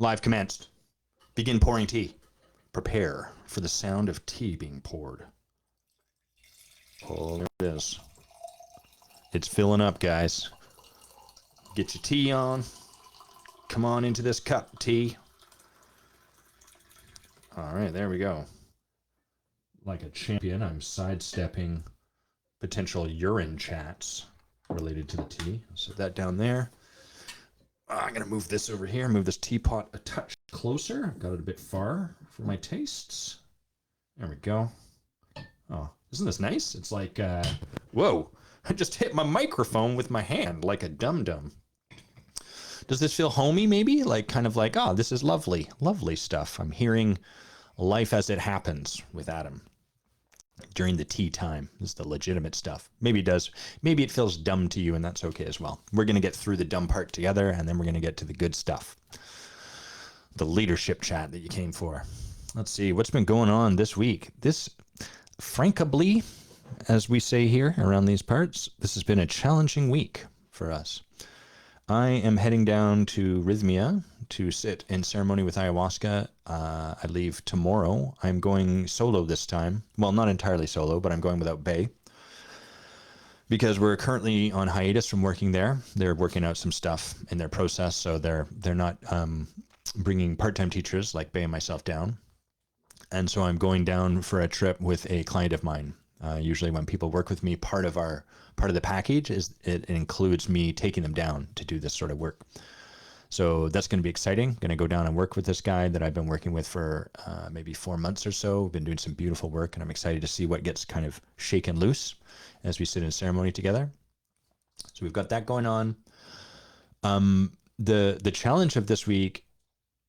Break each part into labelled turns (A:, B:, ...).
A: Live commenced. Begin pouring tea. Prepare for the sound of tea being poured. Oh, there it is. It's filling up, guys. Get your tea on. Come on into this cup, tea. All right, there we go. Like a champion, I'm sidestepping potential urine chats related to the tea. Set that down there. I'm going to move this over here, move this teapot a touch closer. I've got it a bit far for my tastes. There we go. Oh, isn't this nice? It's like, whoa, I just hit my microphone with my hand like a dum-dum. Does this feel homey maybe? Like kind of like, oh, this is lovely, lovely stuff. I'm hearing life as it happens with Adam during the tea time. This is the legitimate stuff. Maybe it does. Maybe it feels dumb to you, and that's okay as well. We're going to get through the dumb part together, and then we're going to get to the good stuff. The leadership chat that you came for. Let's see. What's been going on this week? This, frankly, as we say here around these parts, this has been a challenging week for us. I am heading down to Rhythmia to sit in ceremony with ayahuasca. I leave tomorrow. I'm going solo this time. Well, not entirely solo, but I'm going without Bay because we're currently on hiatus from working there. They're working out some stuff in their process, so they're not bringing part-time teachers like Bay and myself down. And so I'm going down for a trip with a client of mine. Usually when people work with me, part of the package is it includes me taking them down to do this sort of work. So that's going to be exciting. Going to go down and work with this guy that I've been working with for maybe 4 months or so. We've been doing some beautiful work, and I'm excited to see what gets kind of shaken loose as we sit in ceremony together. So we've got that going on. The challenge of this week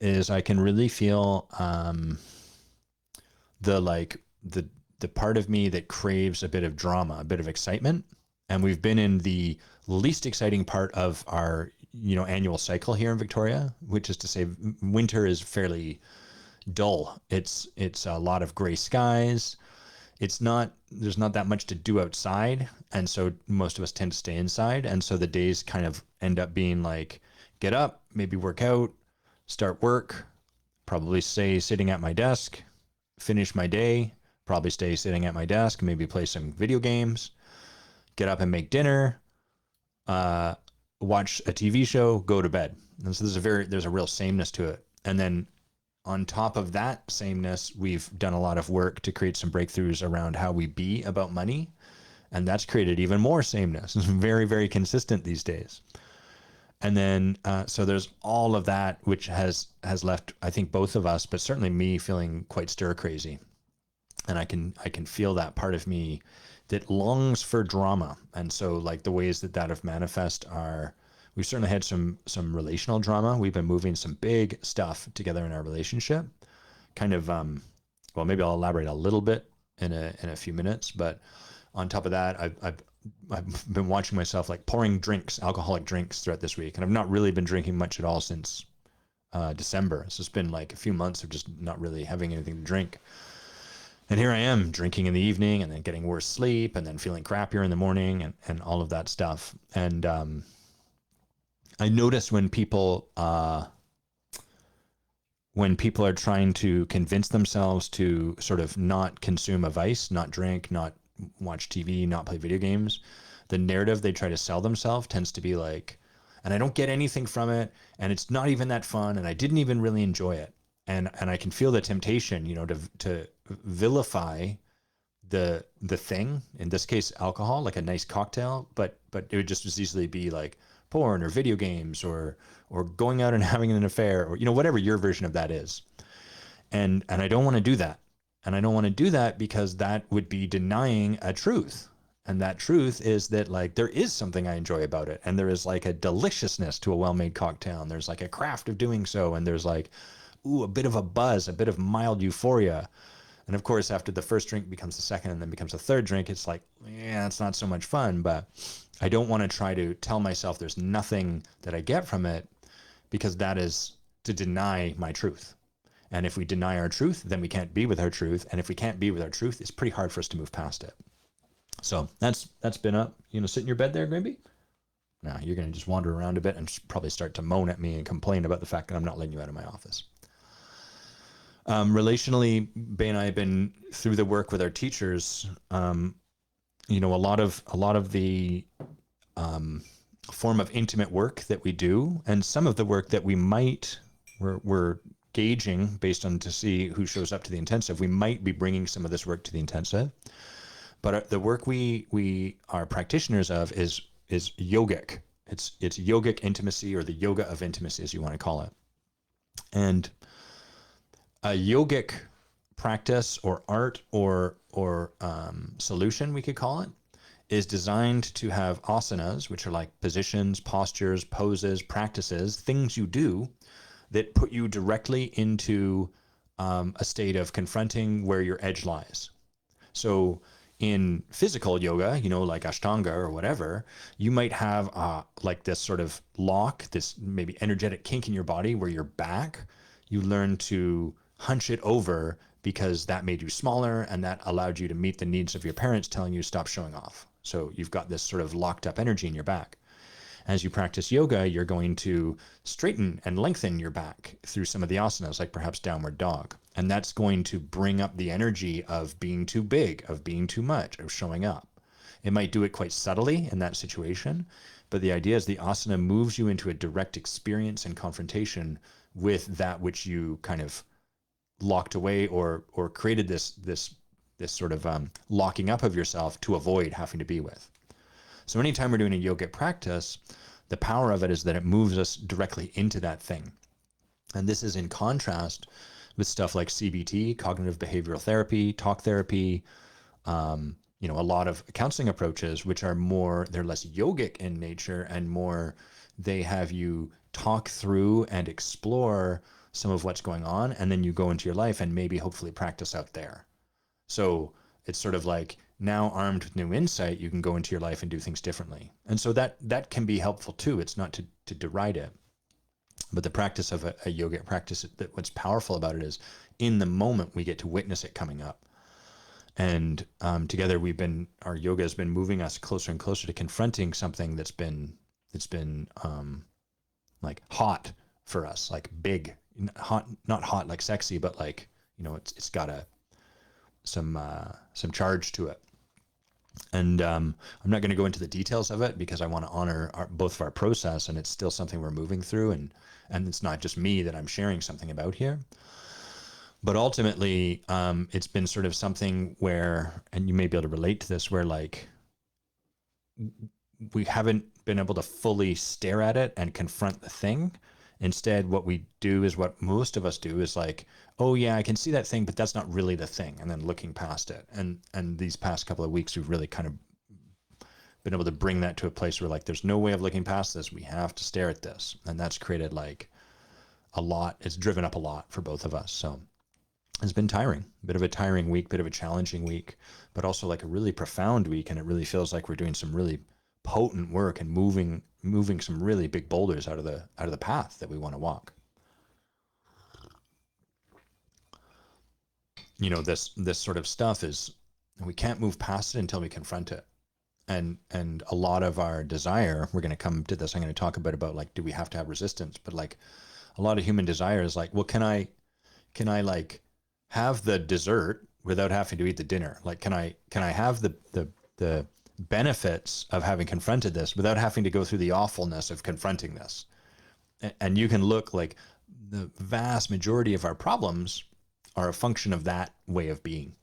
A: is I can really feel the part of me that craves a bit of drama, a bit of excitement. And we've been in the least exciting part of our, annual cycle here in Victoria, which is to say winter is fairly dull. It's a lot of gray skies. There's not that much to do outside. And so most of us tend to stay inside. And so the days kind of end up being like, get up, maybe work out, start work, probably stay sitting at my desk, finish my day, probably stay sitting at my desk, maybe play some video games, get up and make dinner, watch a TV show, go to bed. And so there's a real sameness to it. And then on top of that sameness, we've done a lot of work to create some breakthroughs around how we be about money. And that's created even more sameness. It's very, very consistent these days. And then, so there's all of that, which has left, I think, both of us, but certainly me, feeling quite stir crazy. And I can feel that part of me that longs for drama. And so like the ways that have manifest are, we've certainly had some relational drama. We've been moving some big stuff together in our relationship. Kind of, well, maybe I'll elaborate a little bit in a few minutes, but on top of that, I've been watching myself like pouring drinks, alcoholic drinks throughout this week. And I've not really been drinking much at all since December. So it's been like a few months of just not really having anything to drink. And here I am drinking in the evening and then getting worse sleep and then feeling crappier in the morning and all of that stuff. And I notice when people are trying to convince themselves to sort of not consume a vice, not drink, not watch TV, not play video games, the narrative they try to sell themselves tends to be like, and I don't get anything from it, and it's not even that fun, and I didn't even really enjoy it. And I can feel the temptation, to vilify the thing, in this case alcohol, like a nice cocktail, but it would just as easily be like porn or video games or going out and having an affair or whatever your version of that is. And I don't want to do that. And I don't want to do that because that would be denying a truth. And that truth is that like there is something I enjoy about it, and there is like a deliciousness to a well-made cocktail, and there's like a craft of doing so, and there's like a bit of a buzz, a bit of mild euphoria. And of course, after the first drink becomes the second and then becomes the third drink, it's like, yeah, it's not so much fun. But I don't want to try to tell myself there's nothing that I get from it, because that is to deny my truth. And if we deny our truth, then we can't be with our truth. And if we can't be with our truth, it's pretty hard for us to move past it. So that's been up. Sit in your bed there, Grimby. Now you're going to just wander around a bit and probably start to moan at me and complain about the fact that I'm not letting you out of my office. Relationally, Bay and I have been through the work with our teachers. You know, a lot of the form of intimate work that we do, and some of the work that we're gauging based on to see who shows up to the intensive. We might be bringing some of this work to the intensive, but the work we are practitioners of is yogic. It's yogic intimacy, or the yoga of intimacy, as you want to call it. And a yogic practice or art or solution, we could call it, is designed to have asanas, which are like positions, postures, poses, practices, things you do that put you directly into a state of confronting where your edge lies. So in physical yoga, you know, like Ashtanga or whatever, you might have like this sort of lock, this maybe energetic kink in your body where your back, you learn to hunch it over because that made you smaller and that allowed you to meet the needs of your parents telling you to stop showing off. So you've got this sort of locked up energy in your back. As you practice yoga, you're going to straighten and lengthen your back through some of the asanas, like perhaps downward dog. And that's going to bring up the energy of being too big, of being too much, of showing up. It might do it quite subtly in that situation, but the idea is the asana moves you into a direct experience and confrontation with that which you kind of locked away or created this sort of locking up of yourself to avoid having to be with. So anytime we're doing a yogic practice, the power of it is that it moves us directly into that thing. And this is in contrast with stuff like CBT, cognitive behavioral therapy, talk therapy, you know, a lot of counseling approaches, which are more, they're less yogic in nature and more, they have you talk through and explore some of what's going on, and then you go into your life and maybe hopefully practice out there. So it's sort of like, now armed with new insight, you can go into your life and do things differently. And so that can be helpful too. It's not to deride it, but the practice of a yogic practice, that what's powerful about it is in the moment we get to witness it coming up. And together our yoga has been moving us closer and closer to confronting something that's been like hot for us, like big, hot, not hot like sexy, but like, you know, it's got some charge to it. And I'm not going to go into the details of it because I want to honor both of our process, and it's still something we're moving through, and it's not just me that I'm sharing something about here. But ultimately, it's been sort of something where, and you may be able to relate to this, where like we haven't been able to fully stare at it and confront the thing. Instead, what we do is what most of us do is like, oh yeah, I can see that thing, but that's not really the thing. And then looking past it. And these past couple of weeks, we've really kind of been able to bring that to a place where like, there's no way of looking past this. We have to stare at this. And that's created like a lot. It's driven up a lot for both of us. So it's been tiring, a bit of a tiring week, bit of a challenging week, but also like a really profound week. And it really feels like we're doing some really potent work and moving some really big boulders out of the path that we want to walk. You know, this sort of stuff is, we can't move past it until we confront it. And a lot of our desire, we're going to come to this, I'm going to talk about like, do we have to have resistance? But like a lot of human desire is like, well, can I like have the dessert without having to eat the dinner? Like, can I have the benefits of having confronted this without having to go through the awfulness of confronting this? And you can look like the vast majority of our problems are a function of that way of being,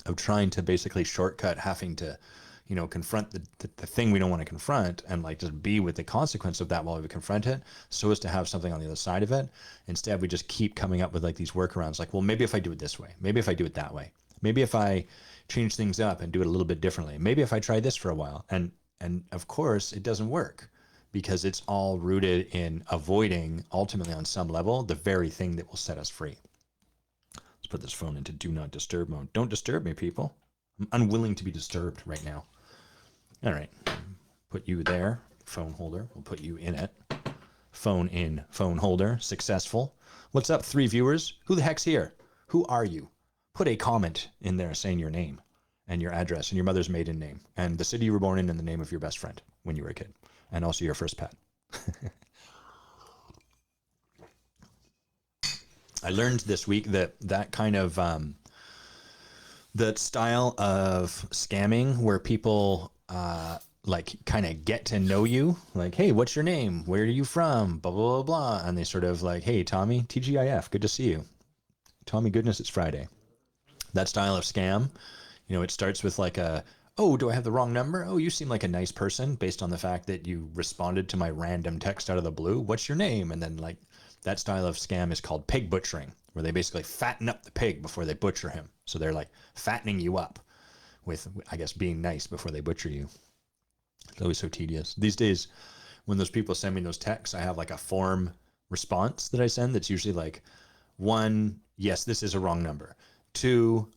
A: of trying to basically shortcut having to, you know, confront the thing we don't want to confront and like just be with the consequence of that while we confront it, so as to have something on the other side of it. Instead, we just keep coming up with like these workarounds, like, well, maybe if I do it this way, maybe if I do it that way, maybe if I change things up and do it a little bit differently, maybe if I try this for a while. And of course it doesn't work, because it's all rooted in avoiding, ultimately on some level, the very thing that will set us free. Let's put this phone into do not disturb mode. Don't disturb me, people. I'm unwilling to be disturbed right now. All right, put you there, phone holder. We'll put you in it. Phone in, phone holder, successful. What's up, 3 viewers? Who the heck's here? Who are you? Put a comment in there saying your name and your address and your mother's maiden name and the city you were born in and the name of your best friend when you were a kid. and also your first pet. I learned this week that kind of that style of scamming where people like kind of get to know you, like, hey, what's your name? Where are you from? Blah, blah, blah, blah. And they sort of like, hey, Tommy, TGIF, good to see you. Tommy, goodness, it's Friday. That style of scam, you know, it starts with like a, oh, do I have the wrong number? Oh, you seem like a nice person based on the fact that you responded to my random text out of the blue. What's your name? And then like that style of scam is called pig butchering, where they basically fatten up the pig before they butcher him. So they're like fattening you up with, I guess, being nice before they butcher you. It's always so tedious. These days, when those people send me those texts, I have like a form response that I send that's usually like, one, yes, this is a wrong number. Two,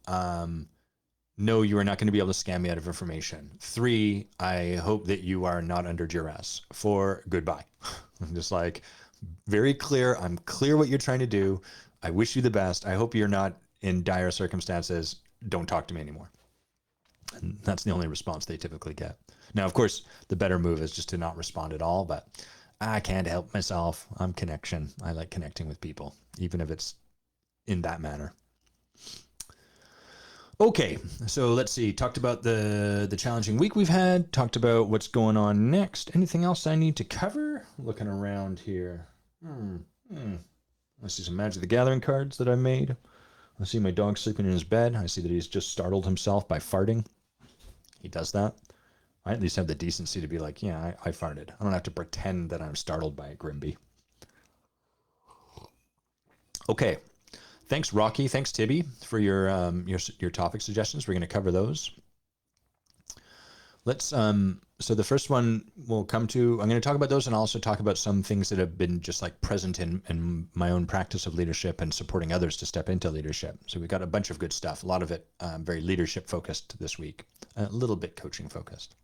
A: no, you are not going to be able to scam me out of information. Three, I hope that you are not under duress. Four, goodbye. I'm just like, very clear. I'm clear what you're trying to do. I wish you the best. I hope you're not in dire circumstances. Don't talk to me anymore. And that's the only response they typically get. Now, of course, the better move is just to not respond at all, but I can't help myself. I'm connection. I like connecting with people, even if it's in that manner. Okay, so let's see. Talked about the challenging week we've had. Talked about what's going on next. Anything else I need to cover? Looking around here. I see some Magic the Gathering cards that I made. I see my dog sleeping in his bed. I see that he's just startled himself by farting. He does that. I at least have the decency to be like, yeah, I farted. I don't have to pretend that I'm startled by a Grimby. Okay. Thanks, Rocky. Thanks, Tibby, for your topic suggestions. We're going to cover those. Let's so the first one we'll come to, I'm going to talk about those, and I'll also talk about some things that have been just like present in my own practice of leadership and supporting others to step into leadership. So we've got a bunch of good stuff. A lot of it very leadership focused this week, a little bit coaching focused.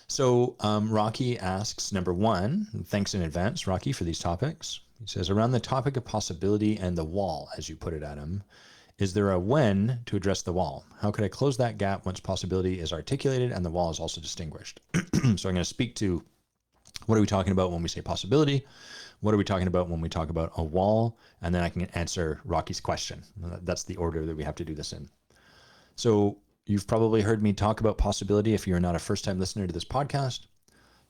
A: So Rocky asks, number one, thanks in advance, Rocky, for these topics. He says, around the topic of possibility and the wall, as you put it, Adam, is there a when to address the wall? How could I close that gap once possibility is articulated and the wall is also distinguished? So I'm going to speak to what are we talking about when we say possibility? What are we talking about when we talk about a wall? And then I can answer Rocky's question. That's the order that we have to do this in. So you've probably heard me talk about possibility if you're not a first-time listener to this podcast.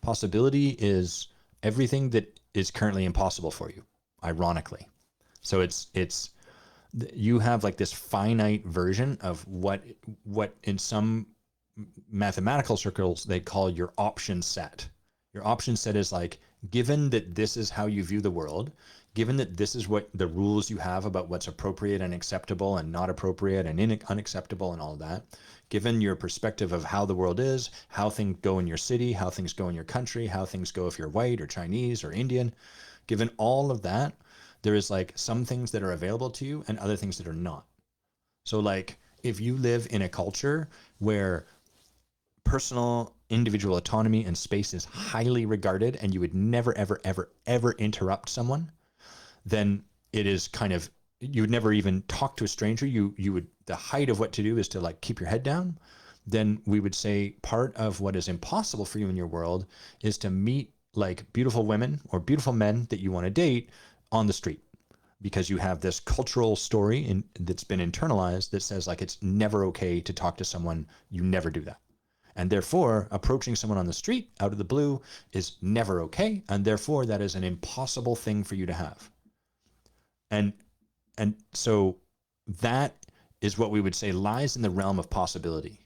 A: Possibility is everything that is currently impossible for you, ironically. So it's you have like this finite version of what in some mathematical circles they call your option set. Your option set is like, given that this is how you view the world, given that this is what the rules you have about what's appropriate and acceptable and not appropriate and unacceptable and all of that, given your perspective of how the world is, how things go in your city, how things go in your country, how things go if you're white or Chinese or Indian, given all of that, there is like some things that are available to you and other things that are not. So like if you live in a culture where personal individual autonomy and space is highly regarded and you would never, ever, ever, ever interrupt someone, then it is kind of, you would never even talk to a stranger. You would, the height of what to do is to like keep your head down. Then we would say part of what is impossible for you in your world is to meet like beautiful women or beautiful men that you want to date on the street, because you have this cultural story that's been internalized that says like it's never okay to talk to someone. You never do that. And therefore, approaching someone on the street out of the blue is never okay. And therefore, that is an impossible thing for you to have. And so that is what we would say lies in the realm of possibility.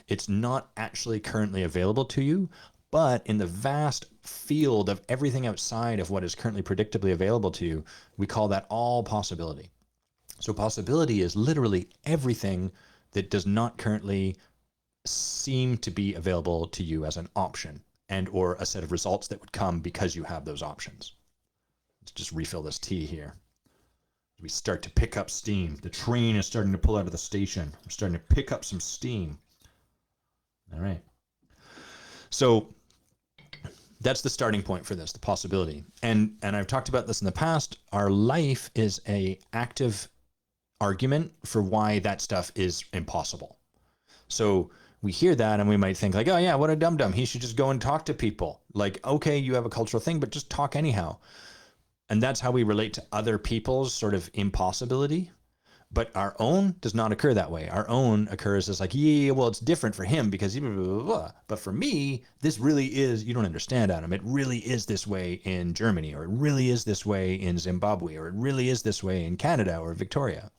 A: It's not actually currently available to you, but in the vast field of everything outside of what is currently predictably available to you, we call that all possibility. So possibility is literally everything that does not currently seem to be available to you as an option and or a set of results that would come because you have those options. Let's just refill this tea here. We start to pick up steam. The train is starting to pull out of the station. I'm starting to pick up some steam. All right. So that's the starting point for this, the possibility. And I've talked about this in the past. Our life is an active argument for why that stuff is impossible. So we hear that and we might think like, oh yeah, what a dum-dum. He should just go and talk to people. Like, okay, you have a cultural thing, but just talk anyhow. And that's how we relate to other people's sort of impossibility. But our own does not occur that way. Our own occurs as like, yeah, well, it's different for him because blah, blah, blah. But for me, this really is, you don't understand, Adam. It really is this way in Germany, or it really is this way in Zimbabwe, or it really is this way in Canada or Victoria.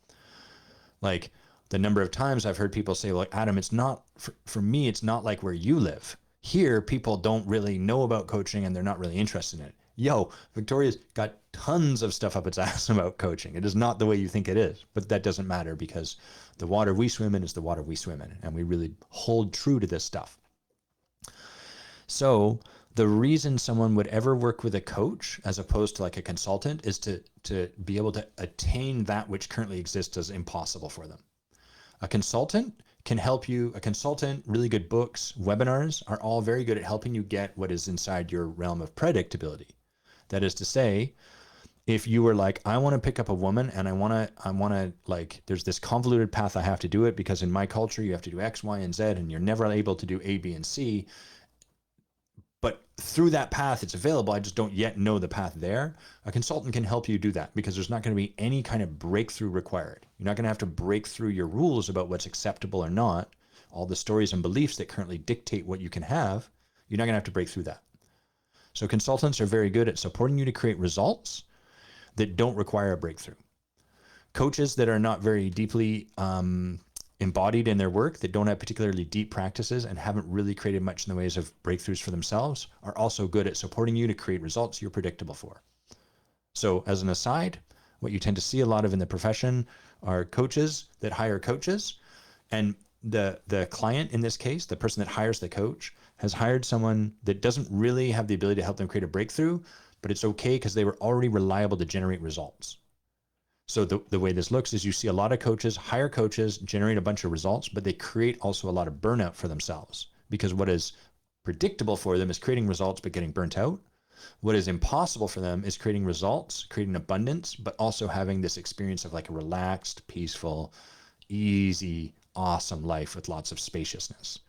A: Like the number of times I've heard people say, like, Adam, it's not, for me, it's not like where you live. Here, people don't really know about coaching and they're not really interested in it. Yo, Victoria's got tons of stuff up its ass about coaching. It is not the way you think it is, but that doesn't matter because the water we swim in is the water we swim in, and we really hold true to this stuff. So the reason someone would ever work with a coach as opposed to like a consultant is to be able to attain that which currently exists as impossible for them. A consultant can help you. A consultant, really good books, webinars are all very good at helping you get what is inside your realm of predictability. That is to say, if you were like, I want to pick up a woman and I want to like, there's this convoluted path I have to do it because in my culture you have to do X, Y, and Z and you're never able to do A, B, and C. But through that path, it's available. I just don't yet know the path there. A consultant can help you do that because there's not going to be any kind of breakthrough required. You're not going to have to break through your rules about what's acceptable or not. All the stories and beliefs that currently dictate what you can have, you're not going to have to break through that. So consultants are very good at supporting you to create results that don't require a breakthrough. Coaches that are not very deeply embodied in their work, that don't have particularly deep practices and haven't really created much in the ways of breakthroughs for themselves, are also good at supporting you to create results you're predictable for. So as an aside, what you tend to see a lot of in the profession are coaches that hire coaches, and the client in this case, the person that hires the coach, has hired someone that doesn't really have the ability to help them create a breakthrough, but it's okay because they were already reliable to generate results. So the way this looks is you see a lot of coaches hire coaches, generate a bunch of results, but they create also a lot of burnout for themselves because what is predictable for them is creating results but getting burnt out. What is impossible for them is creating results, creating abundance, but also having this experience of like a relaxed, peaceful, easy, awesome life with lots of spaciousness.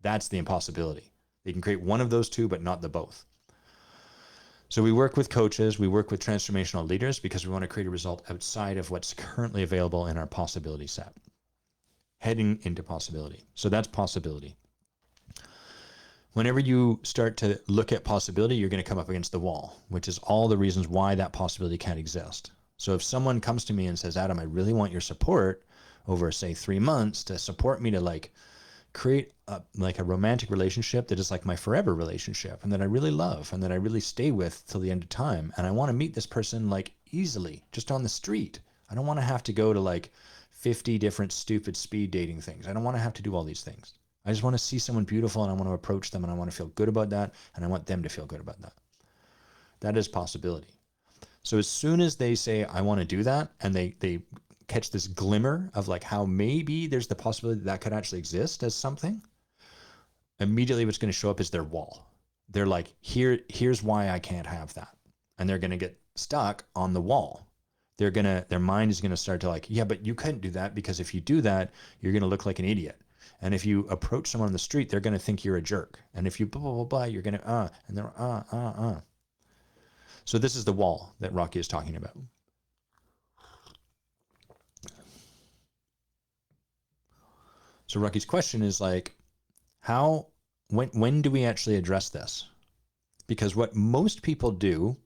A: That's the impossibility. They can create one of those two, but not the both. So we work with coaches, we work with transformational leaders because we want to create a result outside of what's currently available in our possibility set. Heading into possibility. So that's possibility. Whenever you start to look at possibility, you're going to come up against the wall, which is all the reasons why that possibility can't exist. So if someone comes to me and says, Adam, I really want your support over, say, 3 months to support me to like create a romantic relationship that is like my forever relationship and that I really love and that I really stay with till the end of time. And I want to meet this person like easily, just on the street. I don't want to have to go to like 50 different stupid speed dating things. I don't want to have to do all these things. I just want to see someone beautiful and I want to approach them and I want to feel good about that. And I want them to feel good about that. That is possibility. So as soon as they say, I want to do that, and they catch this glimmer of like how maybe there's the possibility that could actually exist as something, immediately what's going to show up is their wall. They're like, here's why I can't have that. And they're going to get stuck on the wall. Their mind is going to start to like, yeah, but you couldn't do that because if you do that, you're going to look like an idiot. And if you approach someone on the street, they're going to think you're a jerk. And if you blah, blah, blah, blah, you're going to, and they're, So this is the wall that Rocky is talking about. So Rocky's question is like, when do we actually address this? Because what most people do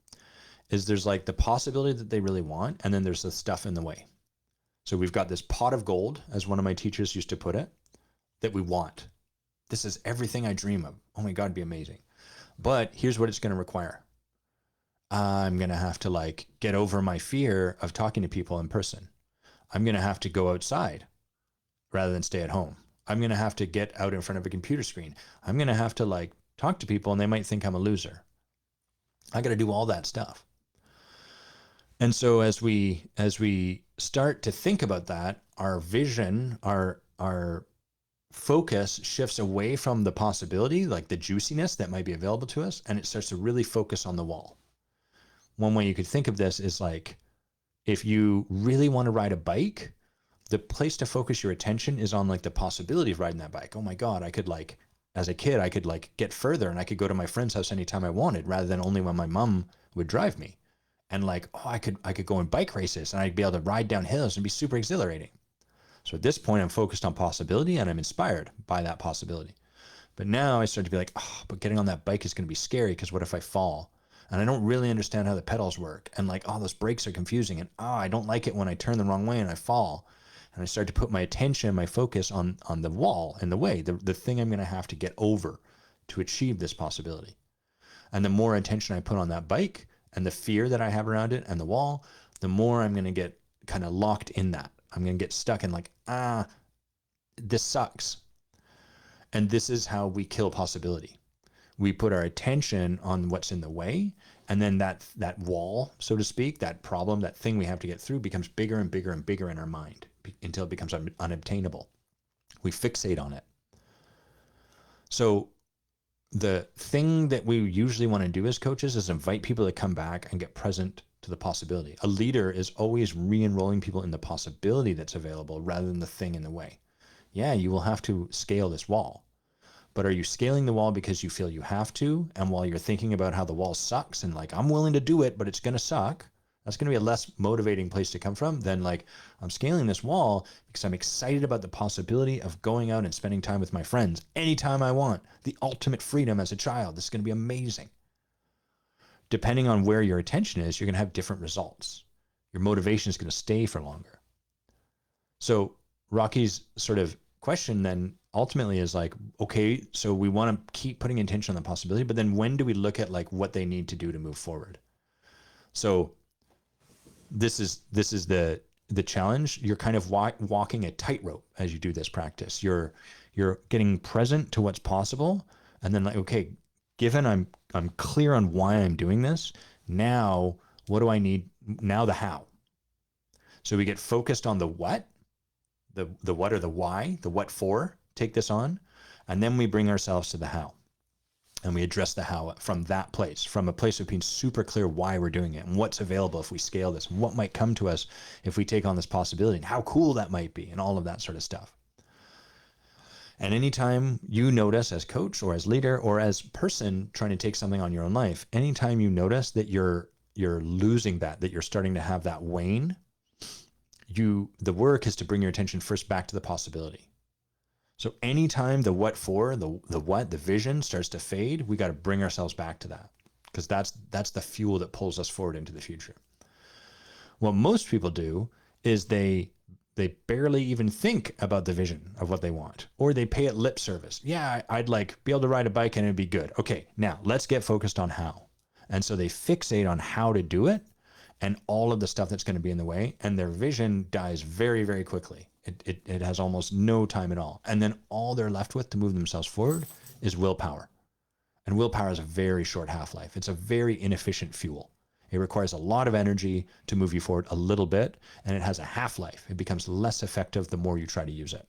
A: is there's like the possibility that they really want, and then there's the stuff in the way. So we've got this pot of gold, as one of my teachers used to put it, that we want. This is everything I dream of. Oh my God, it'd be amazing. But here's what it's going to require. I'm going to have to like get over my fear of talking to people in person. I'm going to have to go outside rather than stay at home. I'm going to have to get out in front of a computer screen. I'm going to have to like talk to people and they might think I'm a loser. I got to do all that stuff. And so as we start to think about that, our vision, our focus shifts away from the possibility, like the juiciness that might be available to us, and it starts to really focus on the wall. One way you could think of this is like, if you really want to ride a bike, the place to focus your attention is on like the possibility of riding that bike. Oh my God, I could like, as a kid, I could like get further and I could go to my friend's house anytime I wanted rather than only when my mom would drive me. And like, oh, I could go in bike races and I'd be able to ride down hills and be super exhilarating. So at this point, I'm focused on possibility and I'm inspired by that possibility. But now I start to be like, oh, but getting on that bike is going to be scary because what if I fall? And I don't really understand how the pedals work. And like, oh, those brakes are confusing. And oh, I don't like it when I turn the wrong way and I fall. And I start to put my attention, my focus on the wall in the way, the thing I'm going to have to get over to achieve this possibility. And the more attention I put on that bike and the fear that I have around it and the wall, the more I'm going to get kind of locked in that. I'm going to get stuck in like, this sucks. And this is how we kill possibility. We put our attention on what's in the way, and then that wall, so to speak, that problem, that thing we have to get through becomes bigger and bigger and bigger in our mind until it becomes unobtainable. We fixate on it. So the thing that we usually want to do as coaches is invite people to come back and get present to the possibility. A leader is always re-enrolling people in the possibility that's available rather than the thing in the way. Yeah, you will have to scale this wall. But are you scaling the wall because you feel you have to? And while you're thinking about how the wall sucks and like, I'm willing to do it, but it's going to suck. That's going to be a less motivating place to come from than like, I'm scaling this wall because I'm excited about the possibility of going out and spending time with my friends anytime I want. The ultimate freedom as a child. This is going to be amazing. Depending on where your attention is, you're going to have different results. Your motivation is going to stay for longer. So Rocky's sort of question then ultimately is like, okay, so we want to keep putting attention on the possibility, but then when do we look at like what they need to do to move forward? So this is the challenge. You're kind of walking a tightrope as you do this practice. You're getting present to what's possible, and then like, okay, given I'm clear on why I'm doing this, now what do I need? Now the how. So we get focused on the what, the what or the why, the what for, take this on, and then we bring ourselves to the how. And we address the how from that place, from a place of being super clear why we're doing it and what's available if we scale this and what might come to us if we take on this possibility and how cool that might be and all of that sort of stuff. And anytime you notice as coach or as leader or as person trying to take something on your own life, anytime you notice that you're losing that you're starting to have that wane, the work is to bring your attention first back to the possibility. So anytime the what for, the what, the vision starts to fade, we got to bring ourselves back to that, because that's the fuel that pulls us forward into the future. What most people do is they barely even think about the vision of what they want, or they pay it lip service. Yeah, I'd like be able to ride a bike and it'd be good. Okay, now let's get focused on how. And so they fixate on how to do it and all of the stuff that's going to be in the way, and their vision dies very, very quickly. It has almost no time at all. And then all they're left with to move themselves forward is willpower. And willpower has a very short half-life. It's a very inefficient fuel. It requires a lot of energy to move you forward a little bit, and it has a half-life. It becomes less effective the more you try to use it.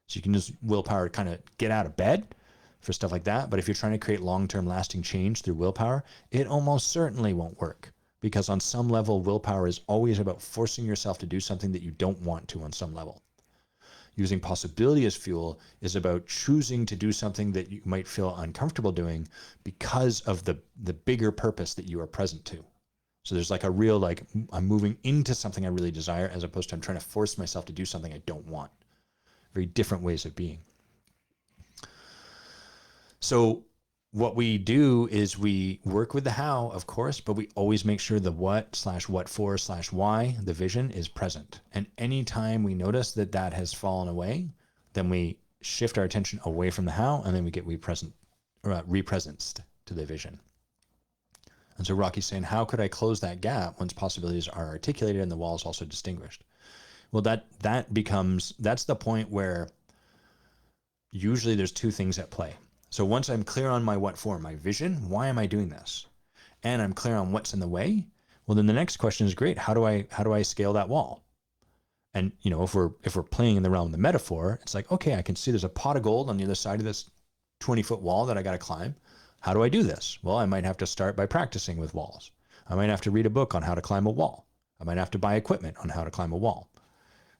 A: So you can use willpower to kind of get out of bed for stuff like that. But if you're trying to create long-term lasting change through willpower, it almost certainly won't work. Because on some level, willpower is always about forcing yourself to do something that you don't want to on some level. Using possibility as fuel is about choosing to do something that you might feel uncomfortable doing because of the bigger purpose that you are present to. So there's like a real, like, I'm moving into something I really desire as opposed to I'm trying to force myself to do something I don't want. Very different ways of being. So what we do is we work with the how, of course, but we always make sure the what for why, the vision, is present. And anytime we notice that that has fallen away, then we shift our attention away from the how, and then we get represenced to the vision. And so Rocky's saying, how could I close that gap once possibilities are articulated and the wall is also distinguished? Well, that's the point where usually there's two things at play. So once I'm clear on my what for, my vision, why am I doing this? And I'm clear on what's in the way, well, then the next question is, great, how do I scale that wall? And you know, if we're playing in the realm of the metaphor, it's like, okay, I can see there's a pot of gold on the other side of this 20-foot wall that I got to climb. How do I do this? Well, I might have to start by practicing with walls. I might have to read a book on how to climb a wall. I might have to buy equipment on how to climb a wall.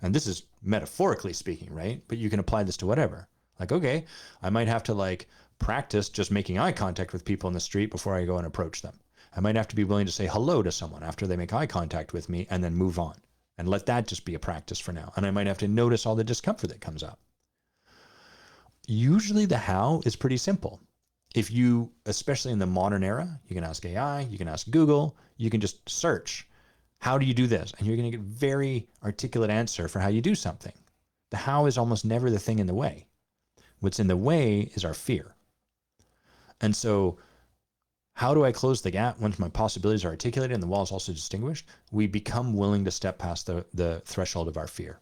A: And this is metaphorically speaking, right? But you can apply this to whatever. Like, okay, I might have to like practice just making eye contact with people in the street before I go and approach them. I might have to be willing to say hello to someone after they make eye contact with me and then move on and let that just be a practice for now. And I might have to notice all the discomfort that comes up. Usually the how is pretty simple. If you, especially in the modern era, you can ask AI, you can ask Google, you can just search, how do you do this? And you're going to get a very articulate answer for how you do something. The how is almost never the thing in the way. What's in the way is our fear. And so how do I close the gap once my possibilities are articulated and the wall is also distinguished? We become willing to step past the threshold of our fear.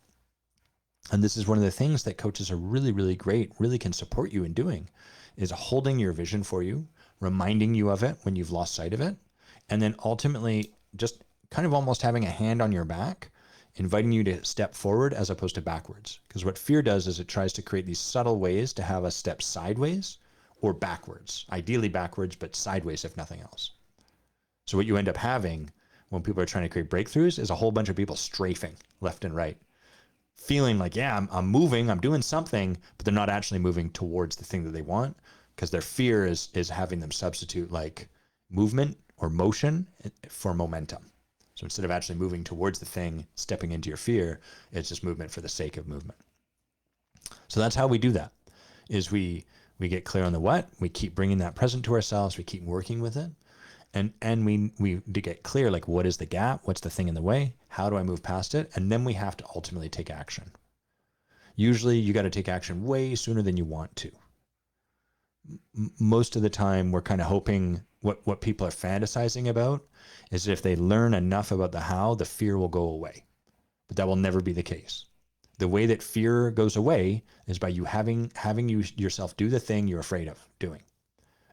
A: And this is one of the things that coaches are really, really great, really can support you in doing, is holding your vision for you, reminding you of it when you've lost sight of it, and then ultimately just kind of almost having a hand on your back, inviting you to step forward as opposed to backwards. Because what fear does is it tries to create these subtle ways to have us step sideways or backwards, ideally backwards, but sideways if nothing else. So what you end up having when people are trying to create breakthroughs is a whole bunch of people strafing left and right, feeling like, yeah, I'm moving, I'm doing something, but they're not actually moving towards the thing that they want because their fear is having them substitute like movement or motion for momentum. So instead of actually moving towards the thing, stepping into your fear, it's just movement for the sake of movement. So that's how we do that, is we get clear on the what, we keep bringing that present to ourselves, we keep working with it, and we to get clear, like, what is the gap, what's the thing in the way, how do I move past it, and then we have to ultimately take action. Usually you got to take action way sooner than you want to. Most of the time we're kind of hoping what people are fantasizing about is if they learn enough about the how, the fear will go away. But that will never be the case. The way that fear goes away is by you having you yourself do the thing you're afraid of doing.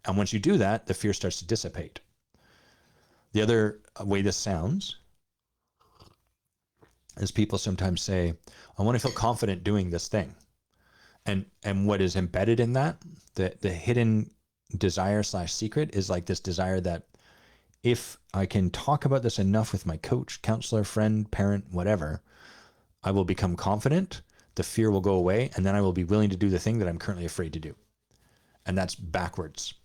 A: And once you do that, the fear starts to dissipate. The other way this sounds is people sometimes say, I want to feel confident doing this thing. And what is embedded in that, the hidden desire / secret is like this desire that if I can talk about this enough with my coach, counselor, friend, parent, whatever, I will become confident, the fear will go away, and then I will be willing to do the thing that I'm currently afraid to do. And that's backwards.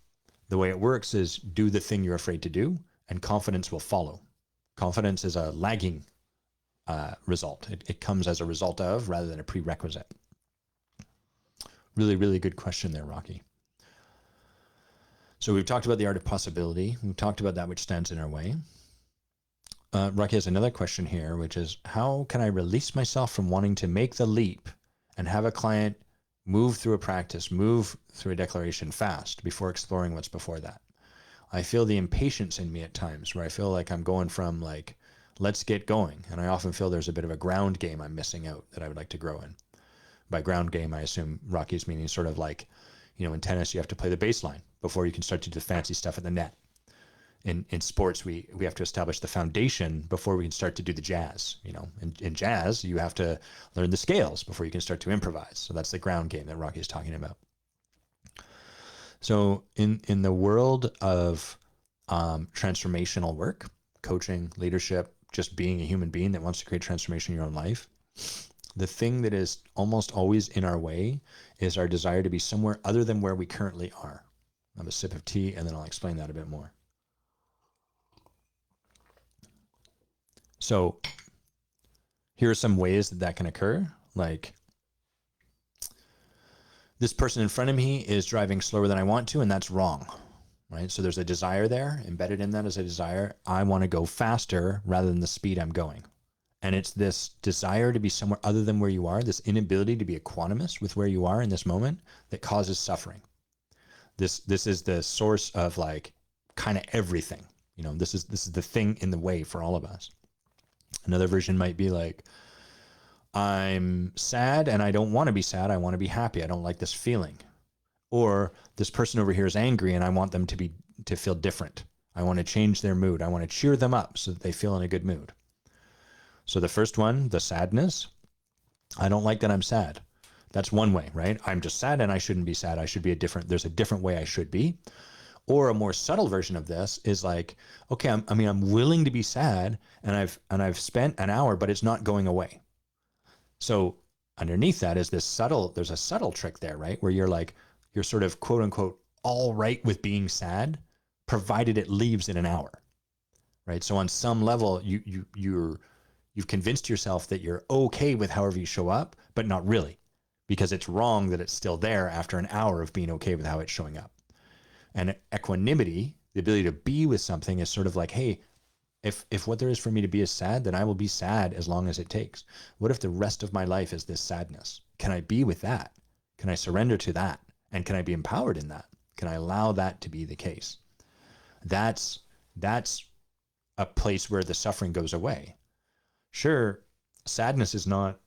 A: The way it works is do the thing you're afraid to do, and confidence will follow. Confidence is a lagging result. It comes as a result of rather than a prerequisite. Really, really good question there, Rocky. So we've talked about the art of possibility. We've talked about that which stands in our way. Rocky has another question here, which is, how can I release myself from wanting to make the leap and have a client move through a practice, move through a declaration fast before exploring what's before that? I feel the impatience in me at times where I feel like I'm going from like, let's get going. And I often feel there's a bit of a ground game I'm missing out that I would like to grow in. By ground game, I assume Rocky's meaning sort of like, in tennis, you have to play the baseline before you can start to do the fancy stuff at the net. In sports, we have to establish the foundation before we can start to do the jazz. In jazz, you have to learn the scales before you can start to improvise. So that's the ground game that Rocky is talking about. So in the world of transformational work, coaching, leadership, just being a human being that wants to create transformation in your own life, the thing that is almost always in our way is our desire to be somewhere other than where we currently are. I'll have a sip of tea and then I'll explain that a bit more. So here are some ways that can occur. Like, this person in front of me is driving slower than I want to, and that's wrong, right? So there's a desire there, embedded in that is a desire. I want to go faster rather than the speed I'm going. And it's this desire to be somewhere other than where you are, this inability to be equanimous with where you are in this moment that causes suffering. This is the source of like kind of everything. This is the thing in the way for all of us. Another version might be like, I'm sad and I don't want to be sad. I want to be happy. I don't like this feeling. Or this person over here is angry and I want them to feel different. I want to change their mood. I want to cheer them up so that they feel in a good mood. So the first one, the sadness, I don't like that I'm sad. That's one way, right? I'm just sad and I shouldn't be sad. There's a different way I should be. Or a more subtle version of this is like, okay, I'm willing to be sad and I've spent an hour, but it's not going away. So underneath that is there's a subtle trick there, right? Where you're sort of quote unquote all right with being sad, provided it leaves in an hour, right? So on some level, you've convinced yourself that you're okay with however you show up, but not really, because it's wrong that it's still there after an hour of being okay with how it's showing up. And equanimity, the ability to be with something, is sort of like, hey, if what there is for me to be is sad, then I will be sad as long as it takes. What if the rest of my life is this sadness? Can I be with that? Can I surrender to that? And can I be empowered in that? Can I allow that to be the case? That's a place where the suffering goes away. Sure, sadness is not,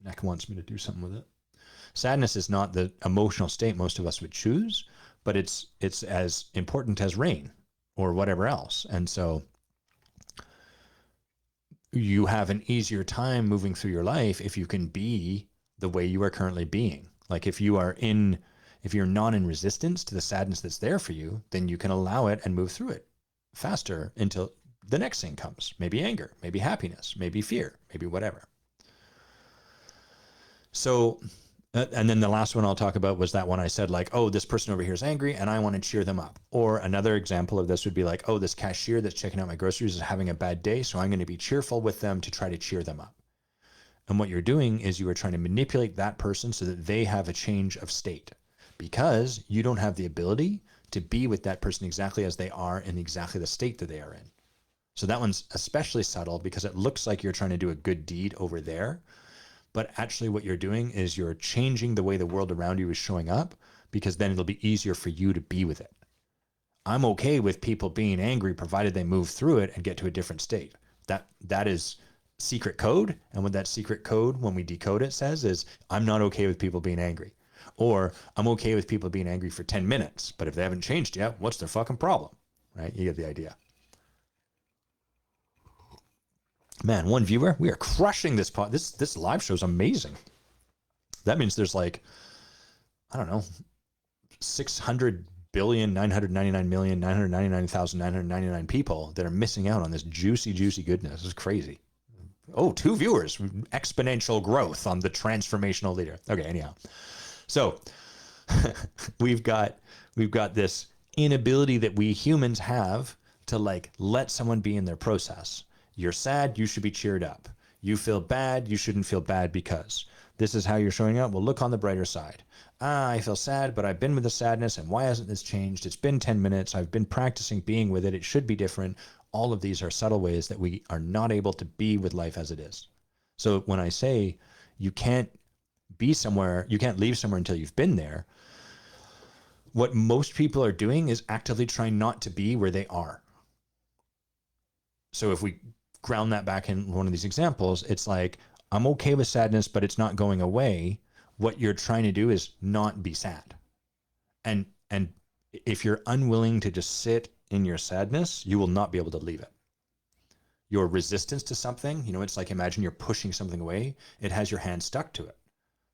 A: Neck wants me to do something with it. Sadness is not the emotional state most of us would choose, but it's as important as rain or whatever else. And so you have an easier time moving through your life if you can be the way you are currently being. Like if you're not in resistance to the sadness that's there for you, then you can allow it and move through it faster until the next thing comes. Maybe anger, maybe happiness, maybe fear, maybe whatever. So, and then the last one I'll talk about was that one I said, like, oh, this person over here is angry and I want to cheer them up. Or another example of this would be like, oh, this cashier that's checking out my groceries is having a bad day, so I'm going to be cheerful with them to try to cheer them up. And what you're doing is you are trying to manipulate that person so that they have a change of state, because you don't have the ability to be with that person exactly as they are in exactly the state that they are in. So that one's especially subtle because it looks like you're trying to do a good deed over there, but actually what you're doing is you're changing the way the world around you is showing up, because then it'll be easier for you to be with it. I'm okay with people being angry provided they move through it and get to a different state. That is secret code. And what that secret code, when we decode it, says is, I'm not okay with people being angry. Or I'm okay with people being angry for 10 minutes, but if they haven't changed yet, what's their fucking problem? Right? You get the idea. Man, one viewer, we are crushing this pod. This live show is amazing. That means there's like, I don't know, 600,999,999,999 people that are missing out on this juicy, juicy goodness. It's crazy. Oh, 2 viewers, exponential growth on the transformational leader. Okay, anyhow. So we've got this inability that we humans have to like let someone be in their process. You're sad, you should be cheered up. You feel bad, you shouldn't feel bad because this is how you're showing up. Well, look on the brighter side. I feel sad, but I've been with the sadness, and why hasn't this changed? It's been 10 minutes. I've been practicing being with it. It should be different. All of these are subtle ways that we are not able to be with life as it is. So when I say you can't be somewhere, you can't leave somewhere until you've been there, what most people are doing is actively trying not to be where they are. So if we ground that back in one of these examples, it's like, I'm okay with sadness, but it's not going away. What you're trying to do is not be sad. And if you're unwilling to just sit in your sadness, you will not be able to leave it. Your resistance to something, it's like, imagine you're pushing something away. It has your hand stuck to it.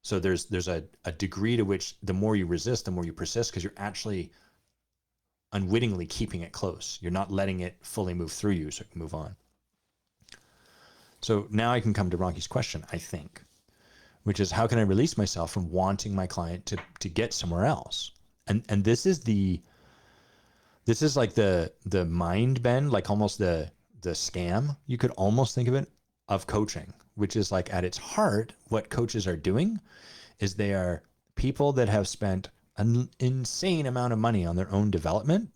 A: So there's a degree to which the more you resist, the more you persist, because you're actually unwittingly keeping it close. You're not letting it fully move through you so it can move on. So now I can come to Rocky's question, I think, which is, how can I release myself from wanting my client to get somewhere else? And this is like the mind bend, like almost the scam, you could almost think of it, of coaching, which is like, at its heart, what coaches are doing is they are people that have spent an insane amount of money on their own development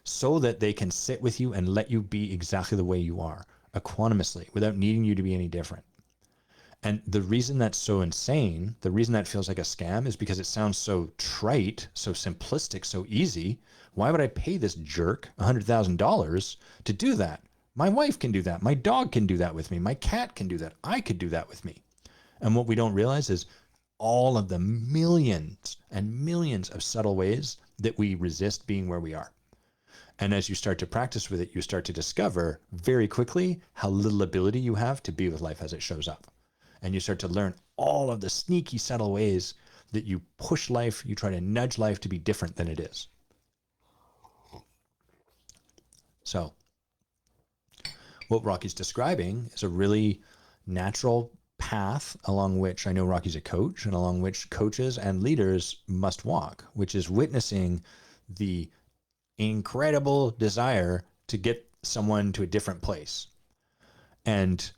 A: so that they can sit with you and let you be exactly the way you are, equanimously, without needing you to be any different. And the reason that's so insane, the reason that feels like a scam, is because it sounds so trite, so simplistic, so easy. Why would I pay this jerk $100,000 to do that? My wife can do that. My dog can do that with me. My cat can do that. I could do that with me. And what we don't realize is all of the millions and millions of subtle ways that we resist being where we are. And as you start to practice with it, you start to discover very quickly how little ability you have to be with life as it shows up. And you start to learn all of the sneaky, subtle ways that you push life, you try to nudge life to be different than it is. So what Rocky's describing is a really natural path along which I know Rocky's a coach and along which coaches and leaders must walk, which is witnessing the incredible desire to get someone to a different place. And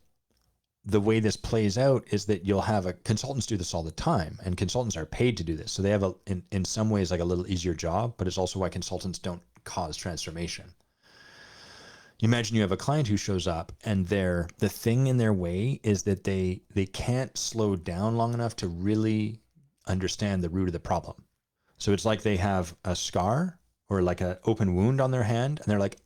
A: the way this plays out is that you'll have consultants do this all the time, and consultants are paid to do this. So they have in some ways like a little easier job, but it's also why consultants don't cause transformation. You imagine you have a client who shows up and the thing in their way is that they can't slow down long enough to really understand the root of the problem. So it's like they have a scar or like an open wound on their hand, and they're like,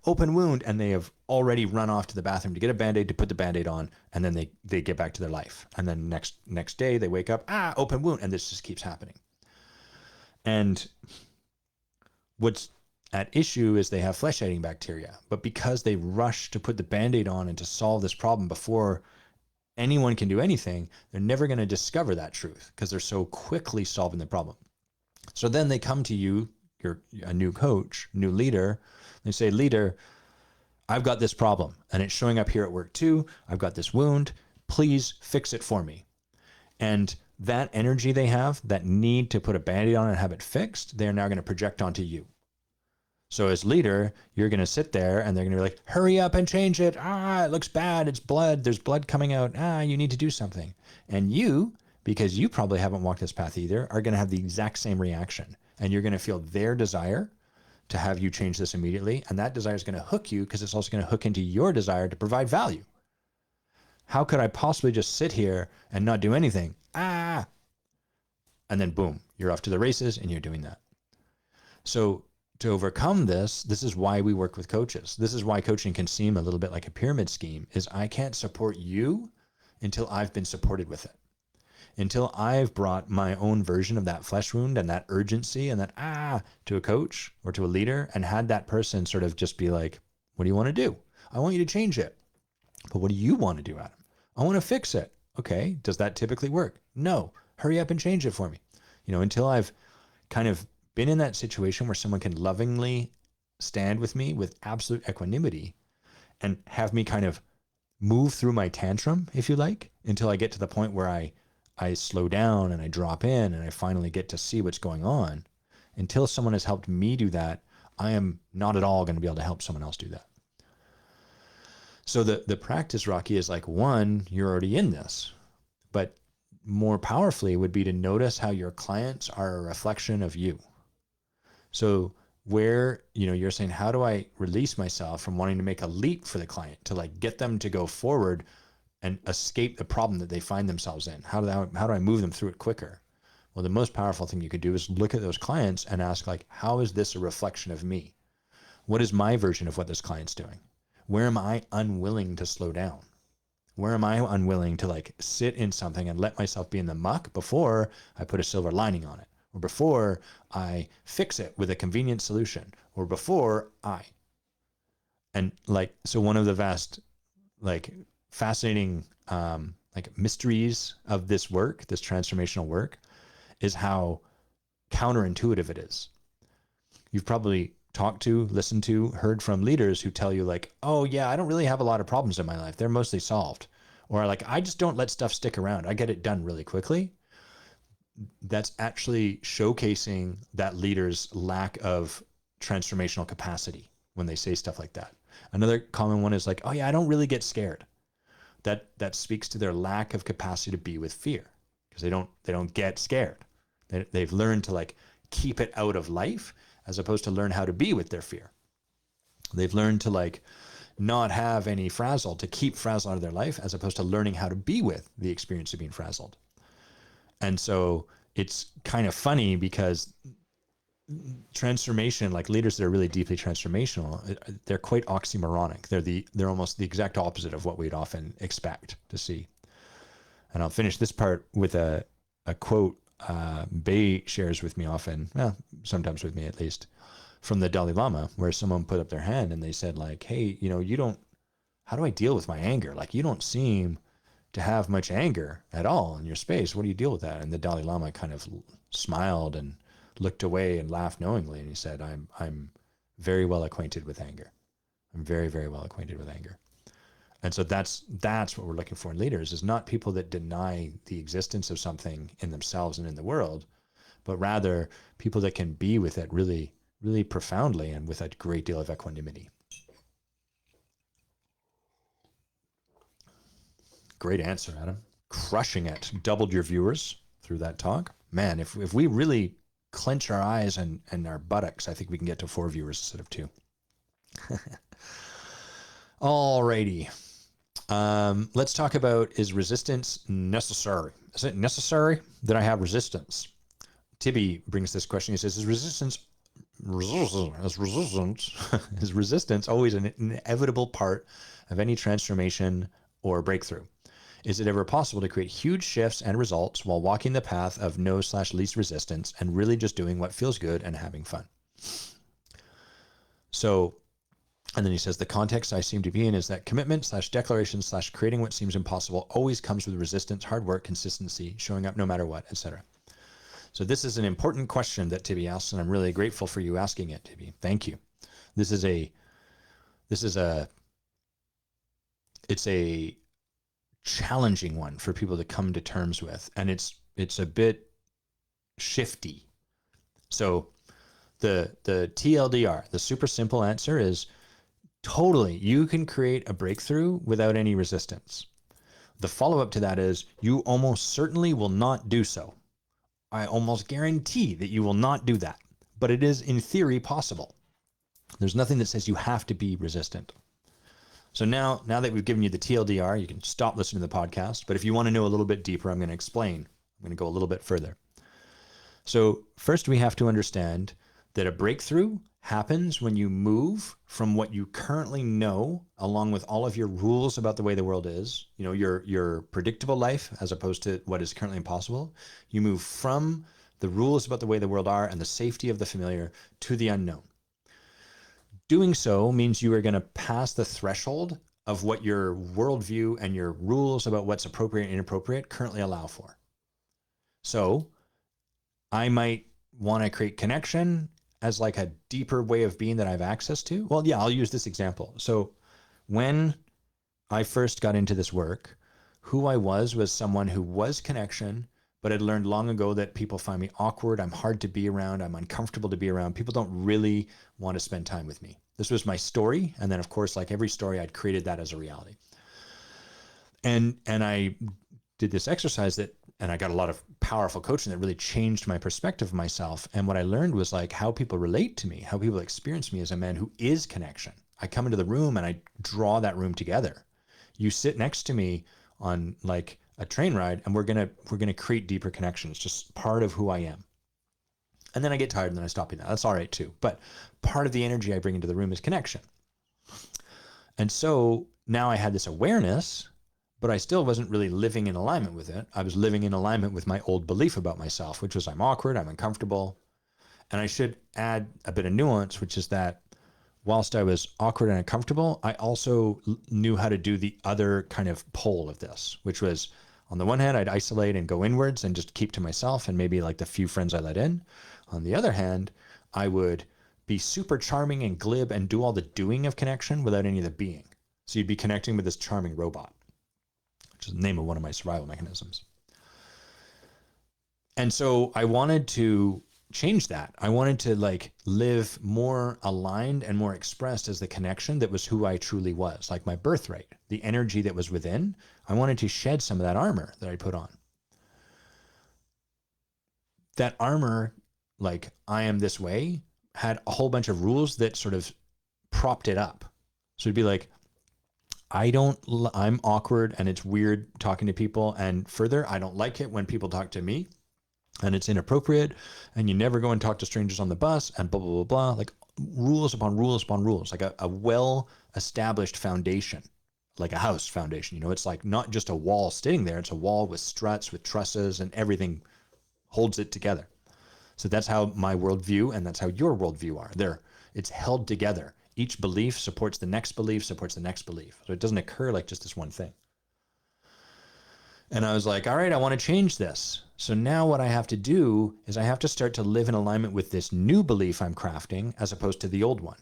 A: open wound. And they have already run off to the bathroom to get a Band-Aid, to put the Band-Aid on, and then they get back to their life. And then next day they wake up, open wound. And this just keeps happening. And what's at issue is they have flesh-eating bacteria, but because they rush to put the Band-Aid on and to solve this problem before anyone can do anything, they're never going to discover that truth because they're so quickly solving the problem. So then they come to you, you're a new coach, new leader. They say, leader, I've got this problem and it's showing up here at work too. I've got this wound. Please fix it for me. And that energy they have, that need to put a Band-Aid on and have it fixed, they're now going to project onto you. So as leader, you're going to sit there and they're going to be like, hurry up and change it. It looks bad. It's blood. There's blood coming out. You need to do something. And you, because you probably haven't walked this path either, are going to have the exact same reaction. And you're going to feel their desire to have you change this immediately. And that desire is going to hook you because it's also going to hook into your desire to provide value. How could I possibly just sit here and not do anything? And then boom, you're off to the races and you're doing that. So to overcome this is why we work with coaches. This is why coaching can seem a little bit like a pyramid scheme, is I can't support you until I've been supported with it. Until I've brought my own version of that flesh wound and that urgency and that to a coach or to a leader, and had that person sort of just be like, what do you want to do? I want you to change it. But what do you want to do, Adam? I want to fix it. Okay. Does that typically work? No. Hurry up and change it for me. Until I've kind of been in that situation where someone can lovingly stand with me with absolute equanimity and have me kind of move through my tantrum, if you like, until I get to the point where I slow down and I drop in and I finally get to see what's going on. Until someone has helped me do that, I am not at all going to be able to help someone else do that. So the practice, Rocky, is like, one, you're already in this, but more powerfully would be to notice how your clients are a reflection of you. So where, you're saying, how do I release myself from wanting to make a leap for the client to like get them to go forward and escape the problem that they find themselves in? How do I move them through it quicker? Well, the most powerful thing you could do is look at those clients and ask, like, how is this a reflection of me? What is my version of what this client's doing? Where am I unwilling to slow down? Where am I unwilling to like sit in something and let myself be in the muck before I put a silver lining on it, or before I fix it with a convenient solution, or before and like, so one of the vast, like, fascinating, like, mysteries of this work, this transformational work, is how counterintuitive it is. You've probably talked to, listened to, heard from leaders who tell you like, oh yeah, I don't really have a lot of problems in my life. They're mostly solved. Or like, I just don't let stuff stick around. I get it done really quickly. That's actually showcasing that leader's lack of transformational capacity when they say stuff like that. Another common one is like, oh yeah, I don't really get scared. That speaks to their lack of capacity to be with fear, because they don't get scared. They've learned to like keep it out of life, as opposed to learn how to be with their fear. They've learned to like not have any frazzle, to keep frazzle out of their life, as opposed to learning how to be with the experience of being frazzled. And so it's kind of funny because transformation, like leaders that are really deeply transformational, they're quite oxymoronic. They're almost the exact opposite of what we'd often expect to see. And I'll finish this part with a quote Bay shares with me often, well, sometimes with me at least, from the Dalai Lama, where someone put up their hand and they said like, hey, how do I deal with my anger? Like, you don't seem to have much anger at all in your space. What do you deal with that? And the Dalai Lama kind of smiled and looked away and laughed knowingly. And he said, I'm very well acquainted with anger. I'm very, very well acquainted with anger. And so that's what we're looking for in leaders, is not people that deny the existence of something in themselves and in the world, but rather people that can be with it really, really profoundly and with a great deal of equanimity. Great answer, Adam. Crushing it. Doubled your viewers through that talk. Man, if we really clench our eyes and our buttocks, I think we can get to 4 viewers instead of 2. Alrighty. Let's talk about, is resistance necessary? Is it necessary that I have resistance? Tibby brings this question. He says, is resistance always an inevitable part of any transformation or breakthrough? Is it ever possible to create huge shifts and results while walking the path of no/least resistance and really just doing what feels good and having fun? So, and then he says, the context I seem to be in is that commitment/declaration/creating what seems impossible always comes with resistance, hard work, consistency, showing up no matter what, etc. So this is an important question that Tibby asks, and I'm really grateful for you asking it, Tibby. Thank you. It's a challenging one for people to come to terms with, and it's a bit shifty. So the TLDR, the super simple answer is totally, you can create a breakthrough without any resistance. The follow-up to that is you almost certainly will not do so. I almost guarantee that you will not do that, but it is in theory possible. There's nothing that says you have to be resistant. So now that we've given you the TLDR, you can stop listening to the podcast. But if you want to know a little bit deeper, I'm going to explain. I'm going to go a little bit further. So first, we have to understand that a breakthrough happens when you move from what you currently know, along with all of your rules about the way the world is, you know, your predictable life, as opposed to what is currently impossible. You move from the rules about the way the world are and the safety of the familiar to the unknown. Doing so means you are going to pass the threshold of what your worldview and your rules about what's appropriate and inappropriate currently allow for. So I might want to create connection as like a deeper way of being that I have access to. Well, yeah, I'll use this example. So when I first got into this work, who I was someone who was connection, but had learned long ago that people find me awkward, I'm hard to be around, I'm uncomfortable to be around. People don't really want to spend time with me. This was my story. And then of course, like every story, I'd created that as a reality. And I did this exercise and I got a lot of powerful coaching that really changed my perspective of myself. And what I learned was like how people relate to me, how people experience me as a man who is connection. I come into the room and I draw that room together. You sit next to me on like a train ride and we're gonna create deeper connections, just part of who I am. And then I get tired and then I stop being that. That's all right too. But part of the energy I bring into the room is connection. And so now I had this awareness, but I still wasn't really living in alignment with it. I was living in alignment with my old belief about myself, which was I'm awkward, I'm uncomfortable. And I should add a bit of nuance, which is that whilst I was awkward and uncomfortable, I also knew how to do the other kind of pole of this, which was on the one hand, I'd isolate and go inwards and just keep to myself and maybe like the few friends I let in. On the other hand, I would be super charming and glib and do all the doing of connection without any of the being. So you'd be connecting with this charming robot, which is the name of one of my survival mechanisms. And so I wanted to change that. I wanted to like live more aligned and more expressed as the connection that was who I truly was, like my birthright, the energy that was within. I wanted to shed some of that armor that I put on. That armor, like I am this way, had a whole bunch of rules that sort of propped it up. So it'd be like, I'm awkward and it's weird talking to people. And further, I don't like it when people talk to me and it's inappropriate. And you never go and talk to strangers on the bus and blah, blah, blah, blah. Like rules upon rules upon rules, like a well-established foundation, like a house foundation. You know, it's like not just a wall sitting there. It's a wall with struts, with trusses, and everything holds it together. So that's how my worldview and that's how your worldview are. It's held together. Each belief supports the next belief, supports the next belief. So it doesn't occur like just this one thing. And I was like, all right, I want to change this. So now what I have to do is I have to start to live in alignment with this new belief I'm crafting as opposed to the old one.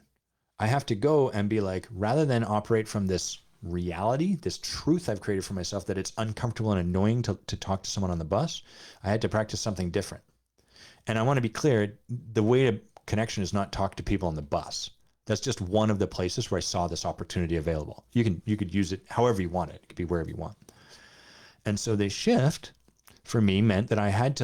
A: I have to go and be like, rather than operate from this reality, this truth I've created for myself that it's uncomfortable and annoying to talk to someone on the bus, I had to practice something different. And I want to be clear, the way to connection is not talk to people on the bus. That's just one of the places where I saw this opportunity available. You could use it however you want it. It could be wherever you want. And so the shift for me meant that I had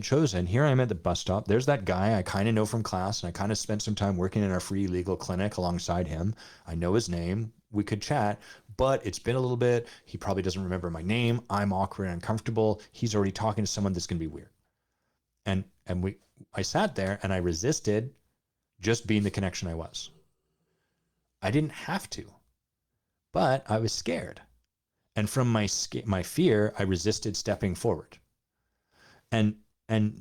A: chosen, here I'm at the bus stop. There's that guy I kind of know from class, and I kind of spent some time working in our free legal clinic alongside him. I know his name. We could chat, but it's been a little bit. He probably doesn't remember my name. I'm awkward and uncomfortable. He's already talking to someone that's going to be weird. I sat there and I resisted just being the connection I was. I didn't have to, but I was scared. And from my fear, I resisted stepping forward. And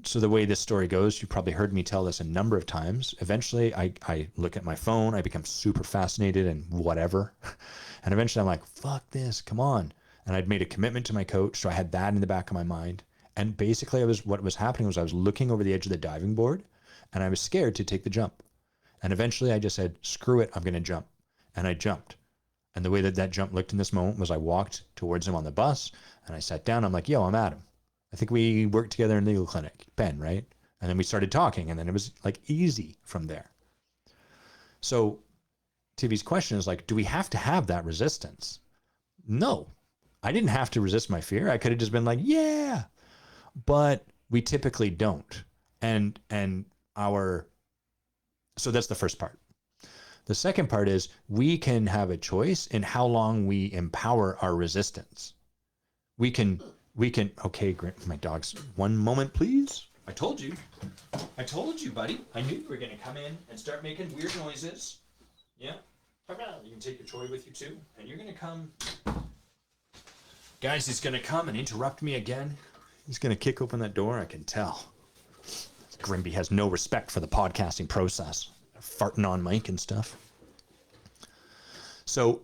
A: so the way this story goes, you probably heard me tell this a number of times. Eventually, I look at my phone, I become super fascinated and whatever. And eventually I'm like, fuck this, come on. And I'd made a commitment to my coach, so I had that in the back of my mind. And basically what was happening was I was looking over the edge of the diving board and I was scared to take the jump. And eventually I just said, screw it, I'm going to jump. And I jumped. And the way that jump looked in this moment was I walked towards him on the bus and I sat down. I'm like, yo, I'm Adam. I think we worked together in legal clinic, Ben, right? And then we started talking and then it was like easy from there. So TV's question is like, do we have to have that resistance? No, I didn't have to resist my fear. I could have just been like, yeah, but we typically don't. So that's the first part. The second part is we can have a choice in how long we empower our resistance. We can, okay, my dog's, one moment, please. I told you, buddy. I knew you were going to come in and start making weird noises. Yeah. You can take your toy with you too. And you're going to come. Guys, he's going to come and interrupt me again. He's going to kick open that door. I can tell. Grimby has no respect for the podcasting process. Farting on mic and stuff. So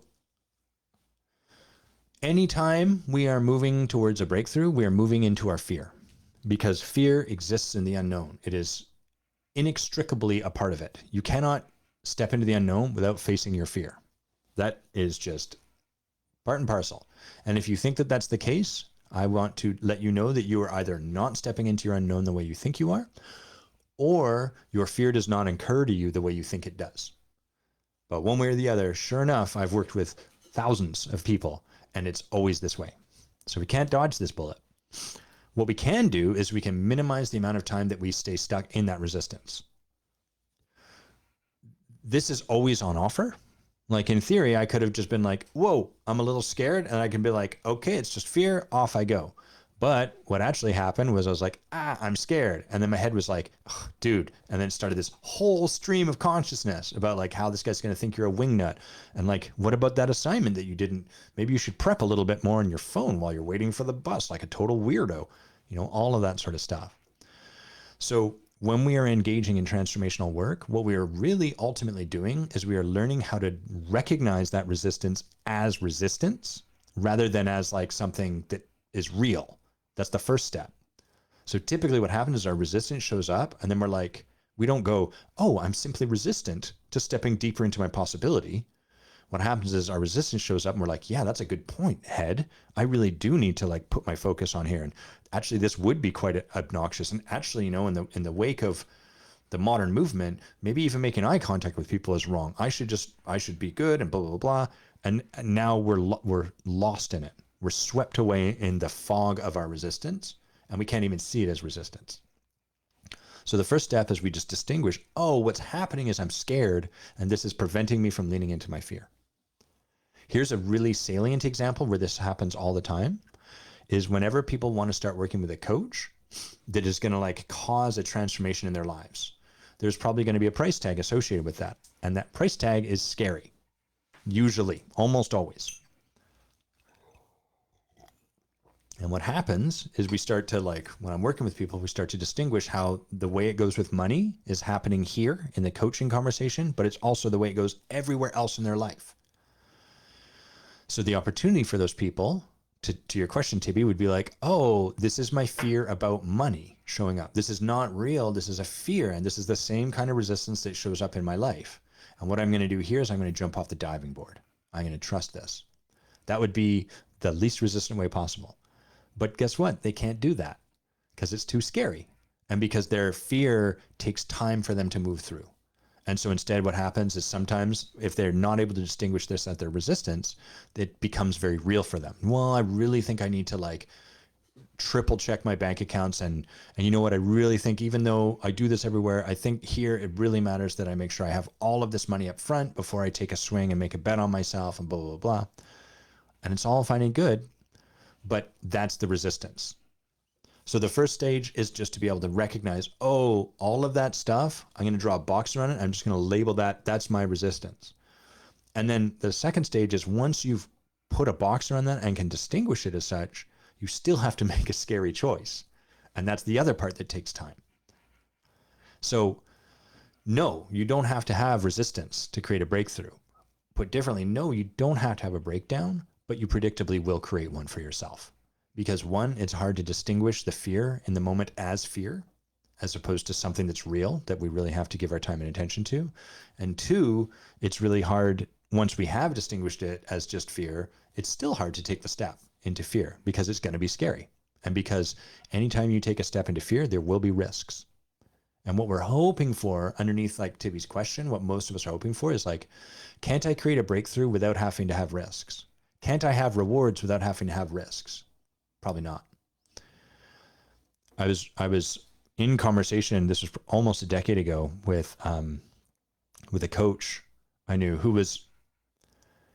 A: anytime we are moving towards a breakthrough, we are moving into our fear, because fear exists in the unknown. It is inextricably a part of it. You cannot step into the unknown without facing your fear. That is just part and parcel. And if you think that that's the case, I want to let you know that you are either not stepping into your unknown the way you think you are, or your fear does not occur to you the way you think it does. But one way or the other, sure enough, I've worked with thousands of people and it's always this way. So we can't dodge this bullet. What we can do is we can minimize the amount of time that we stay stuck in that resistance. This is always on offer. Like in theory, I could have just been like, whoa, I'm a little scared. And I can be like, okay, it's just fear, off I go. But what actually happened was I was like, I'm scared. And then my head was like, dude. And then it started this whole stream of consciousness about like how this guy's going to think you're a wingnut. And like, what about that assignment that you didn't, maybe you should prep a little bit more on your phone while you're waiting for the bus, like a total weirdo, all of that sort of stuff. So when we are engaging in transformational work, what we are really ultimately doing is we are learning how to recognize that resistance as resistance rather than as like something that is real. That's the first step. So typically what happens is our resistance shows up and then we're like, we don't go, oh, I'm simply resistant to stepping deeper into my possibility. What happens is our resistance shows up and we're like, yeah, that's a good point, head. I really do need to like put my focus on here. And actually this would be quite obnoxious. And actually, in the wake of the modern movement, maybe even making eye contact with people is wrong. I should be good and blah, blah, blah. And now we're lost in it. We're swept away in the fog of our resistance, and we can't even see it as resistance. So the first step is we just distinguish, oh, what's happening is I'm scared, and this is preventing me from leaning into my fear. Here's a really salient example where this happens all the time, is whenever people want to start working with a coach that is going to like cause a transformation in their lives, there's probably going to be a price tag associated with that. And that price tag is scary, usually, almost always. And what happens is we start to when I'm working with people, we start to distinguish how the way it goes with money is happening here in the coaching conversation, but it's also the way it goes everywhere else in their life. So the opportunity for those people, to your question, Tibby, would be like, oh, this is my fear about money showing up. This is not real. This is a fear. And this is the same kind of resistance that shows up in my life. And what I'm going to do here is I'm going to jump off the diving board. I'm going to trust this. That would be the least resistant way possible. But guess what? They can't do that because it's too scary and because their fear takes time for them to move through. And so instead, what happens is sometimes if they're not able to distinguish this as their resistance, it becomes very real for them. Well, I really think I need to like triple check my bank accounts. And you know what? I really think even though I do this everywhere, I think here it really matters that I make sure I have all of this money up front before I take a swing and make a bet on myself and blah, blah, blah. And it's all fine and good, but that's the resistance. So the first stage is just to be able to recognize, oh, all of that stuff, I'm going to draw a box around it. I'm just going to label that. That's my resistance. And then the second stage is once you've put a box around that and can distinguish it as such, you still have to make a scary choice. And that's the other part that takes time. So no, you don't have to have resistance to create a breakthrough. Put differently, no, you don't have to have a breakdown, but you predictably will create one for yourself. Because one, it's hard to distinguish the fear in the moment as fear, as opposed to something that's real that we really have to give our time and attention to. And two, it's really hard once we have distinguished it as just fear, it's still hard to take the step into fear because it's going to be scary. And because anytime you take a step into fear, there will be risks. And what we're hoping for underneath like Tibby's question, what most of us are hoping for is like, can't I create a breakthrough without having to have risks? Can't I have rewards without having to have risks? Probably not. I was in conversation, this was almost a decade ago, with a coach I knew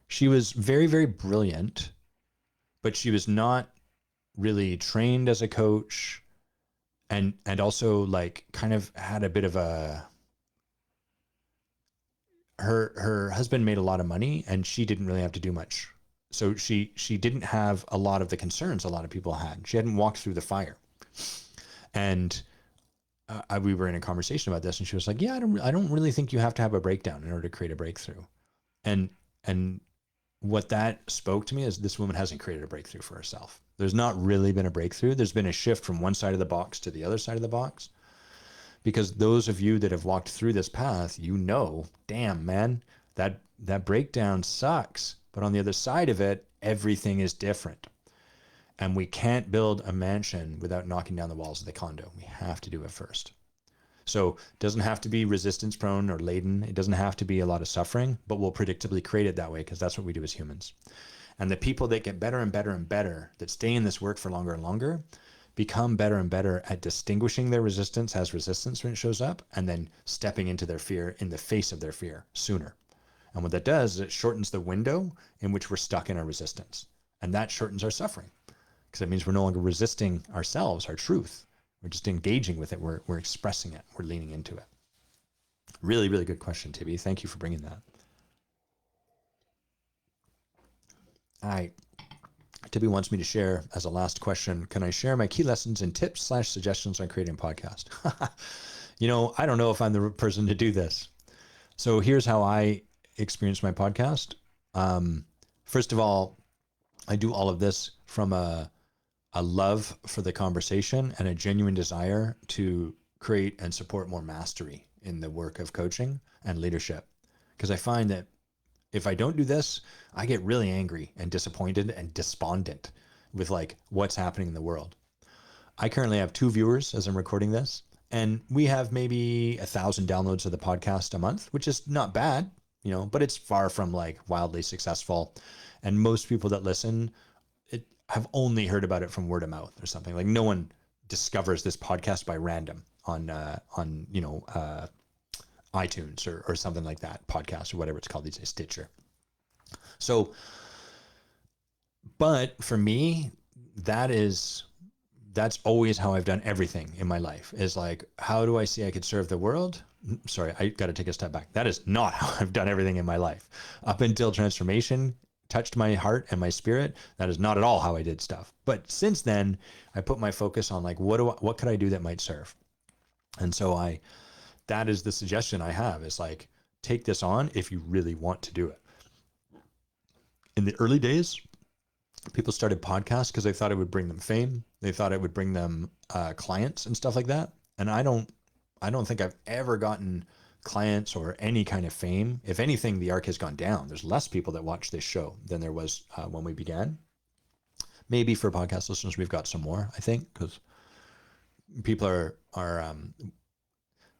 A: she was very, very brilliant, but she was not really trained as a coach, and also like kind of had a bit of a, her husband made a lot of money and she didn't really have to do much. So she didn't have a lot of the concerns a lot of people had. She hadn't walked through the fire. And we were in a conversation about this and she was like, yeah, I don't really think you have to have a breakdown in order to create a breakthrough. And what that spoke to me is this woman hasn't created a breakthrough for herself. There's not really been a breakthrough. There's been a shift from one side of the box to the other side of the box. Because those of you that have walked through this path, you know, damn, man, that breakdown sucks. But on the other side of it, everything is different. And we can't build a mansion without knocking down the walls of the condo. We have to do it first. So it doesn't have to be resistance prone or laden. It doesn't have to be a lot of suffering, but we'll predictably create it that way because that's what we do as humans. And the people that get better and better and better, that stay in this work for longer and longer, become better and better at distinguishing their resistance as resistance when it shows up, and then stepping into their fear in the face of their fear sooner. And what that does is it shortens the window in which we're stuck in our resistance. And that shortens our suffering because it means we're no longer resisting ourselves, our truth. We're just engaging with it. We're expressing it. We're leaning into it. Really, really good question, Tibby. Thank you for bringing that. All right. Tibby wants me to share as a last question. Can I share my key lessons and tips/suggestions on creating a podcast? You know, I don't know if I'm the person to do this. So here's how I experience my podcast. First of all, I do all of this from a love for the conversation and a genuine desire to create and support more mastery in the work of coaching and leadership. Because I find that if I don't do this, I get really angry and disappointed and despondent with like what's happening in the world. I currently have 2 viewers as I'm recording this, and we have maybe 1,000 downloads of the podcast a month, which is not bad, you know, but it's far from like wildly successful. And most people that listen have only heard about it from word of mouth or something. Like no one discovers this podcast by random on iTunes or something like that, podcast or whatever it's called these days, Stitcher. So, but for me, that's always how I've done everything in my life, is like, how do I see I could serve the world? Sorry, I got to take a step back. That is not how I've done everything in my life. Up until transformation touched my heart and my spirit, that is not at all how I did stuff. But since then, I put my focus on like, what could I do that might serve? And so that is the suggestion I have, is like, take this on if you really want to do it. In the early days, people started podcasts because they thought it would bring them fame. They thought it would bring them clients and stuff like that. And I don't think I've ever gotten clients or any kind of fame. If anything, the arc has gone down. There's less people that watch this show than there was when we began. Maybe for podcast listeners, we've got some more, I think, because people are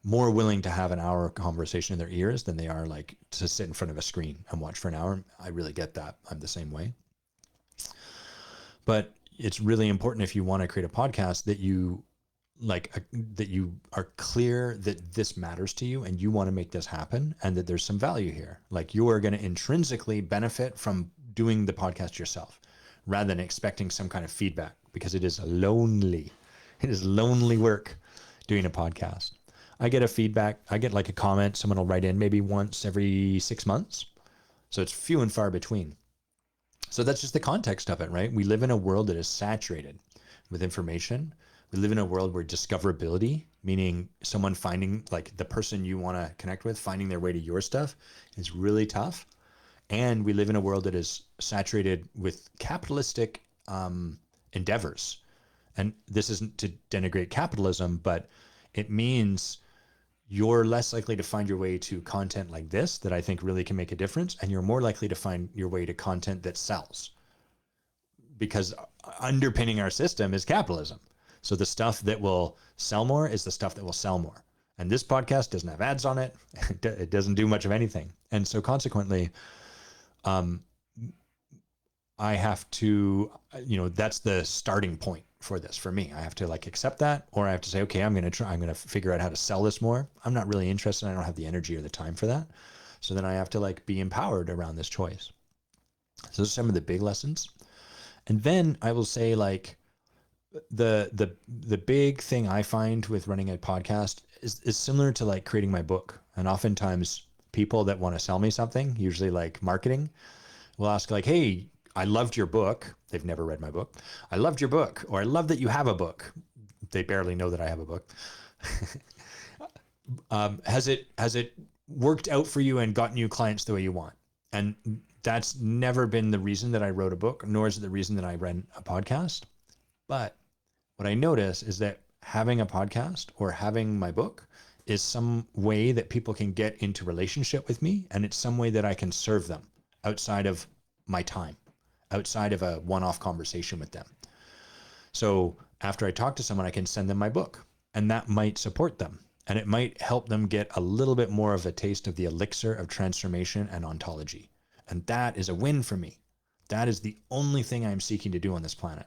A: more willing to have an hour conversation in their ears than they are like to sit in front of a screen and watch for an hour. I really get that. I'm the same way. But it's really important if you want to create a podcast that you that you are clear that this matters to you and you want to make this happen and that there's some value here. Like you are going to intrinsically benefit from doing the podcast yourself rather than expecting some kind of feedback, because it is lonely. It is lonely work doing a podcast. I get a feedback. I get like a comment. Someone will write in maybe once every 6 months. So it's few and far between. So that's just the context of it, right? We live in a world that is saturated with information. We live in a world where discoverability, meaning someone finding, like the person you want to connect with, finding their way to your stuff, is really tough. And we live in a world that is saturated with capitalistic endeavors. And this isn't to denigrate capitalism, but it means you're less likely to find your way to content like this that I think really can make a difference. And you're more likely to find your way to content that sells, because underpinning our system is capitalism. So the stuff that will sell more is the stuff that will sell more. And this podcast doesn't have ads on it. It doesn't do much of anything. And so consequently, I have to, that's the starting point for this for me. I have to like accept that, or I have to say, okay, I'm going to figure out how to sell this more. I'm not really interested. I don't have the energy or the time for that. So then I have to like be empowered around this choice. So those are some of the big lessons. And then I will say like the big thing I find with running a podcast is similar to like creating my book. And oftentimes people that want to sell me something, usually like marketing, will ask like, hey, I loved your book. They've never read my book. I loved your book, or I love that you have a book. They barely know that I have a book. Has it worked out for you and gotten you clients the way you want? And that's never been the reason that I wrote a book, nor is it the reason that I ran a podcast. But what I notice is that having a podcast or having my book is some way that people can get into relationship with me, and it's some way that I can serve them outside of my time, outside of a one-off conversation with them. So after I talk to someone, I can send them my book, and that might support them, and it might help them get a little bit more of a taste of the elixir of transformation and ontology. And that is a win for me. That is the only thing I'm seeking to do on this planet.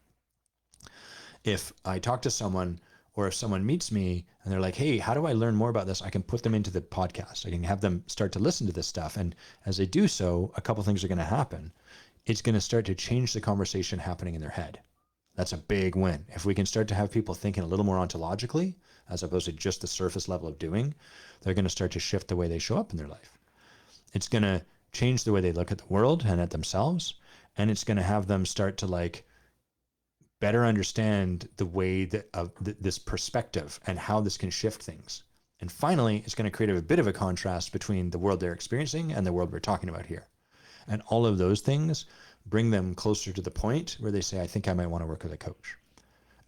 A: If I talk to someone, or if someone meets me and they're like, hey, how do I learn more about this? I can put them into the podcast. I can have them start to listen to this stuff. And as they do so, a couple things are going to happen. It's going to start to change the conversation happening in their head. That's a big win. If we can start to have people thinking a little more ontologically, as opposed to just the surface level of doing, they're going to start to shift the way they show up in their life. It's going to change the way they look at the world and at themselves. And it's going to have them start to like better understand the way that this perspective and how this can shift things. And finally, it's going to create a bit of a contrast between the world they're experiencing and the world we're talking about here. And all of those things bring them closer to the point where they say, I think I might want to work with a coach.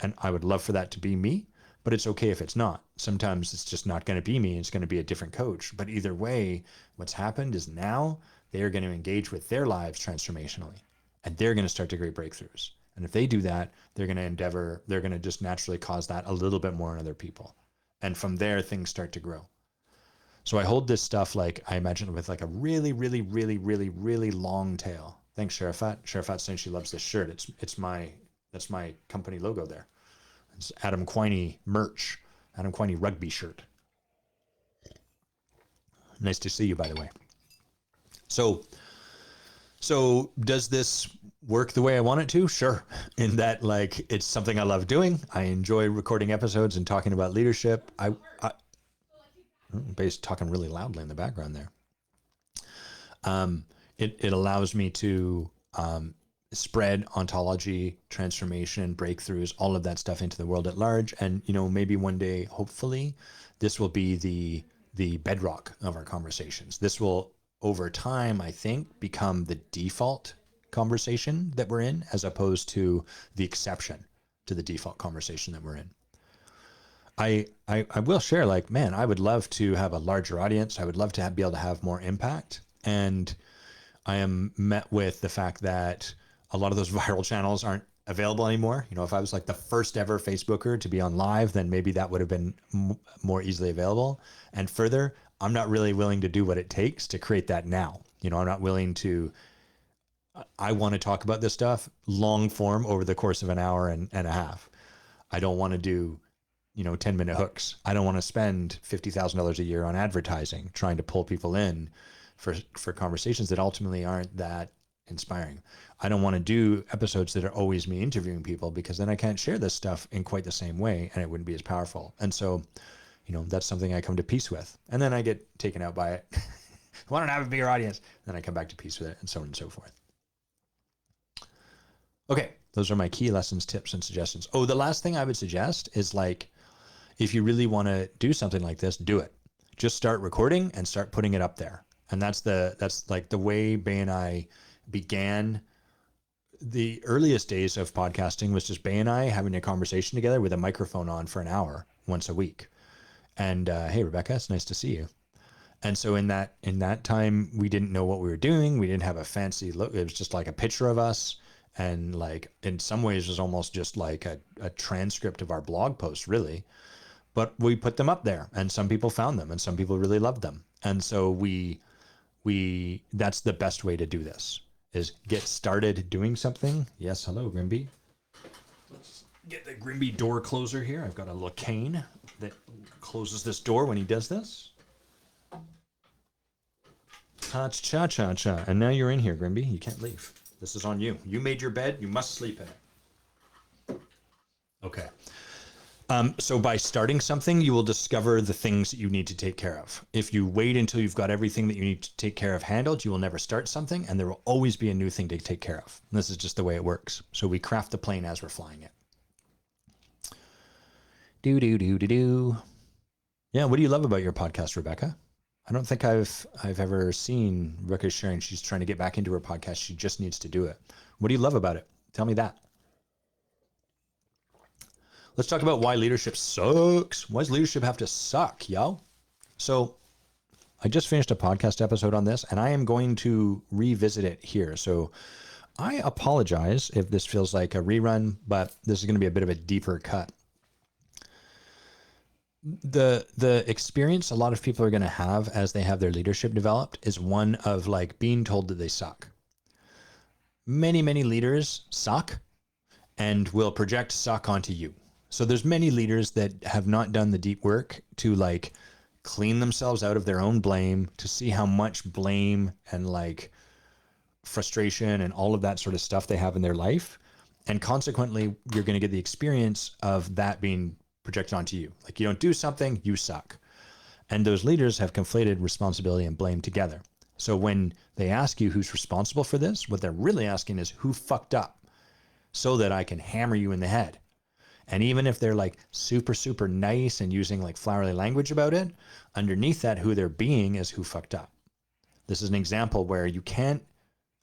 A: And I would love for that to be me, but it's okay if it's not. Sometimes it's just not going to be me. It's going to be a different coach. But either way, what's happened is now they are going to engage with their lives transformationally, and they're going to start to create breakthroughs. And if they do that, they're going to just naturally cause that a little bit more in other people. And from there, things start to grow. So I hold this stuff, like I imagine, with like a really, really, really, really, really long tail. Thanks, Sharafat. Sharafat's saying she loves this shirt. That's my company logo there. It's Adam Quiney merch, Adam Quiney rugby shirt. Nice to see you, by the way. So does this work the way I want it to? Sure. In that, like, it's something I love doing. I enjoy recording episodes and talking about leadership. Bass talking really loudly in the background there. It allows me to spread ontology, transformation, breakthroughs, all of that stuff into the world at large. And, maybe one day, hopefully, this will be the bedrock of our conversations. This will, over time, I think, become the default conversation that we're in, as opposed to the exception to the default conversation that we're in. I will share, like, man, I would love to have a larger audience. I would love to be able to have more impact. And I am met with the fact that a lot of those viral channels aren't available anymore. You know, if I was like the first ever Facebooker to be on live, then maybe that would have been more easily available. And further, I'm not really willing to do what it takes to create that now. You know, I'm not willing to, I want to talk about this stuff long form over the course of an hour and a half. I don't want to do, you know, 10-minute hooks. I don't want to spend $50,000 a year on advertising trying to pull people in for conversations that ultimately aren't that inspiring. I don't want to do episodes that are always me interviewing people, because then I can't share this stuff in quite the same way and it wouldn't be as powerful. And so, you know, that's something I come to peace with. And then I get taken out by it. Why don't I have a bigger audience? Then I come back to peace with it, and so on and so forth. Okay, those are my key lessons, tips, and suggestions. Oh, the last thing I would suggest is, like, if you really want to do something like this, do it. Just start recording and start putting it up there. And that's like the way Bay and I began. The earliest days of podcasting was just Bay and I having a conversation together with a microphone on for an hour once a week. And hey, Rebecca, it's nice to see you. And so in that time, we didn't know what we were doing. We didn't have a fancy look. It was just like a picture of us. And like, in some ways, it was almost just like a transcript of our blog posts, really. But we put them up there, and some people found them, and some people really loved them. And so that's the best way to do this, is get started doing something. Yes, hello, Grimby. Let's get the Grimby door closer here. I've got a little cane that closes this door when he does this. Cha-cha-cha-cha. And now you're in here, Grimby. You can't leave. This is on you. You made your bed. You must sleep in it. Okay. So by starting something, you will discover the things that you need to take care of. If you wait until you've got everything that you need to take care of handled, you will never start something, and there will always be a new thing to take care of. And this is just the way it works. So we craft the plane as we're flying it. Do. Yeah, what do you love about your podcast, Rebecca? I don't think I've ever seen Rebecca sharing she's trying to get back into her podcast. She just needs to do it. What do you love about it? Tell me that. Let's talk about why leadership sucks. Why does leadership have to suck, yo? So I just finished a podcast episode on this, and I am going to revisit it here. So I apologize if this feels like a rerun, but this is going to be a bit of a deeper cut. The experience a lot of people are going to have as they have their leadership developed is one of, like, being told that they suck. Many leaders suck and will project suck onto you. So there's many leaders that have not done the deep work to, like, clean themselves out of their own blame, to see how much blame and, like, frustration and all of that sort of stuff they have in their life. And consequently, you're going to get the experience of that being projected onto you. Like, you don't do something, you suck. And those leaders have conflated responsibility and blame together. So when they ask you who's responsible for this, what they're really asking is who fucked up, so that I can hammer you in the head. And even if they're, like, super nice and using, like, flowery language about it, underneath that, who they're being is who fucked up. This is an example where you can't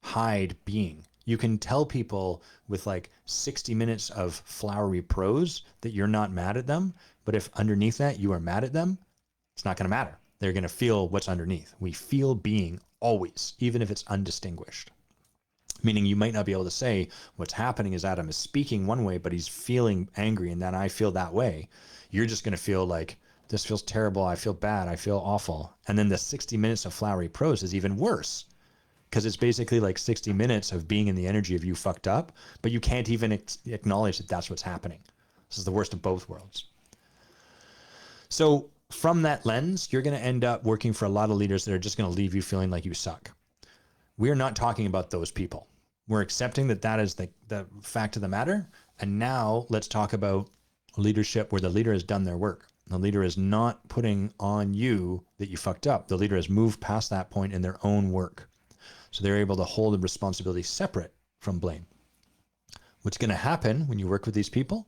A: hide being. You can tell people with, like, 60 minutes of flowery prose that you're not mad at them, but if underneath that you are mad at them, it's not going to matter. They're going to feel what's underneath. We feel being always, even if it's undistinguished. Meaning you might not be able to say what's happening is Adam is speaking one way, but he's feeling angry, and then I feel that way. You're just going to feel like, this feels terrible. I feel bad. I feel awful. And then the 60 minutes of flowery prose is even worse, because it's basically like 60 minutes of being in the energy of you fucked up, but you can't even acknowledge that that's what's happening. This is the worst of both worlds. So from that lens, you're going to end up working for a lot of leaders that are just going to leave you feeling like you suck. We're not talking about those people. We're accepting that that is the fact of the matter. And now let's talk about leadership where the leader has done their work. The leader is not putting on you that you fucked up. The leader has moved past that point in their own work. So they're able to hold the responsibility separate from blame. What's going to happen when you work with these people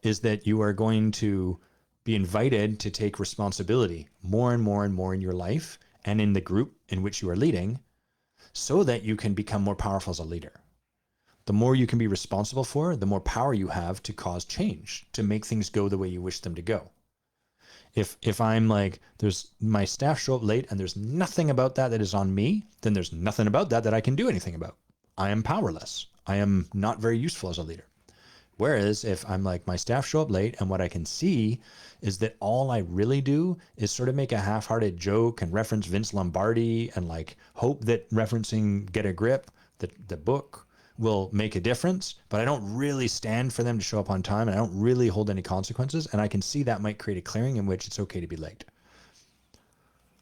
A: is that you are going to be invited to take responsibility more and more and more in your life and in the group in which you are leading, so that you can become more powerful as a leader. The more you can be responsible for, the more power you have to cause change, to make things go the way you wish them to go. If I'm like, there's my staff show up late and there's nothing about that is on me, then there's nothing about that I can do anything about. I am powerless. I am not very useful as a leader. Whereas if I'm like, my staff show up late and what I can see is that all I really do is sort of make a half-hearted joke and reference Vince Lombardi and like hope that referencing Get a Grip, the book, will make a difference, but I don't really stand for them to show up on time and I don't really hold any consequences. And I can see that might create a clearing in which it's okay to be late.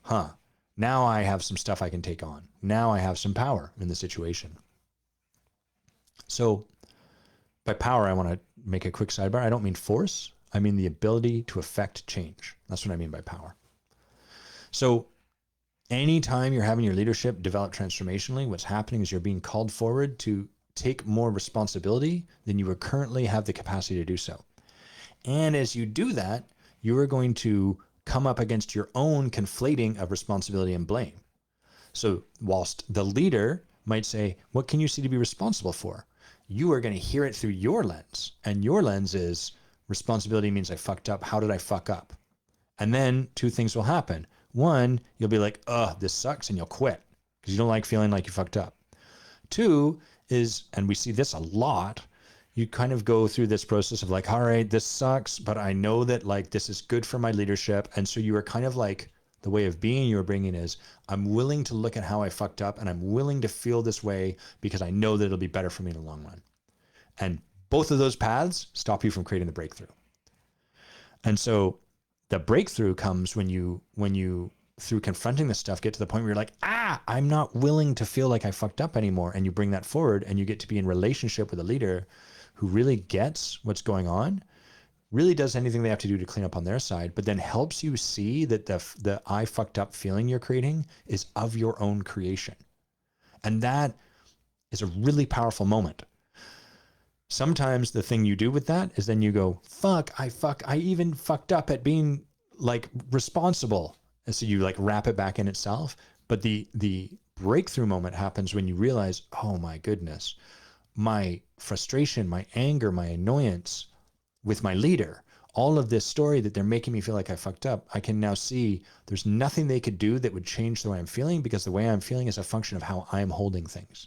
A: Now I have some stuff I can take on. Now I have some power in the situation. So by power, I want to make a quick sidebar. I don't mean force. I mean the ability to affect change. That's what I mean by power. So anytime you're having your leadership develop transformationally, what's happening is you're being called forward to take more responsibility than you currently have the capacity to do so. And as you do that, you are going to come up against your own conflating of responsibility and blame. So whilst the leader might say, what can you see to be responsible for? You are going to hear it through your lens. And your lens is, responsibility means I fucked up. How did I fuck up? And then two things will happen. One, you'll be like, this sucks, and you'll quit because you don't like feeling like you fucked up. Two is, and we see this a lot, you kind of go through this process of like, all right, this sucks, but I know that like this is good for my leadership. And so you are kind of like, the way of being you're bringing is, I'm willing to look at how I fucked up and I'm willing to feel this way because I know that it'll be better for me in the long run. And both of those paths stop you from creating the breakthrough. And so the breakthrough comes when you, through confronting this stuff, get to the point where you're like, I'm not willing to feel like I fucked up anymore. And you bring that forward and you get to be in relationship with a leader who really gets what's going on, really does anything they have to do to clean up on their side, but then helps you see that the I fucked up feeling you're creating is of your own creation. And that is a really powerful moment. Sometimes the thing you do with that is then you go, I even fucked up at being like responsible. And so you like wrap it back in itself. But the breakthrough moment happens when you realize, oh my goodness, my frustration, my anger, my annoyance with my leader, all of this story that they're making me feel like I fucked up, I can now see there's nothing they could do that would change the way I'm feeling, because the way I'm feeling is a function of how I'm holding things.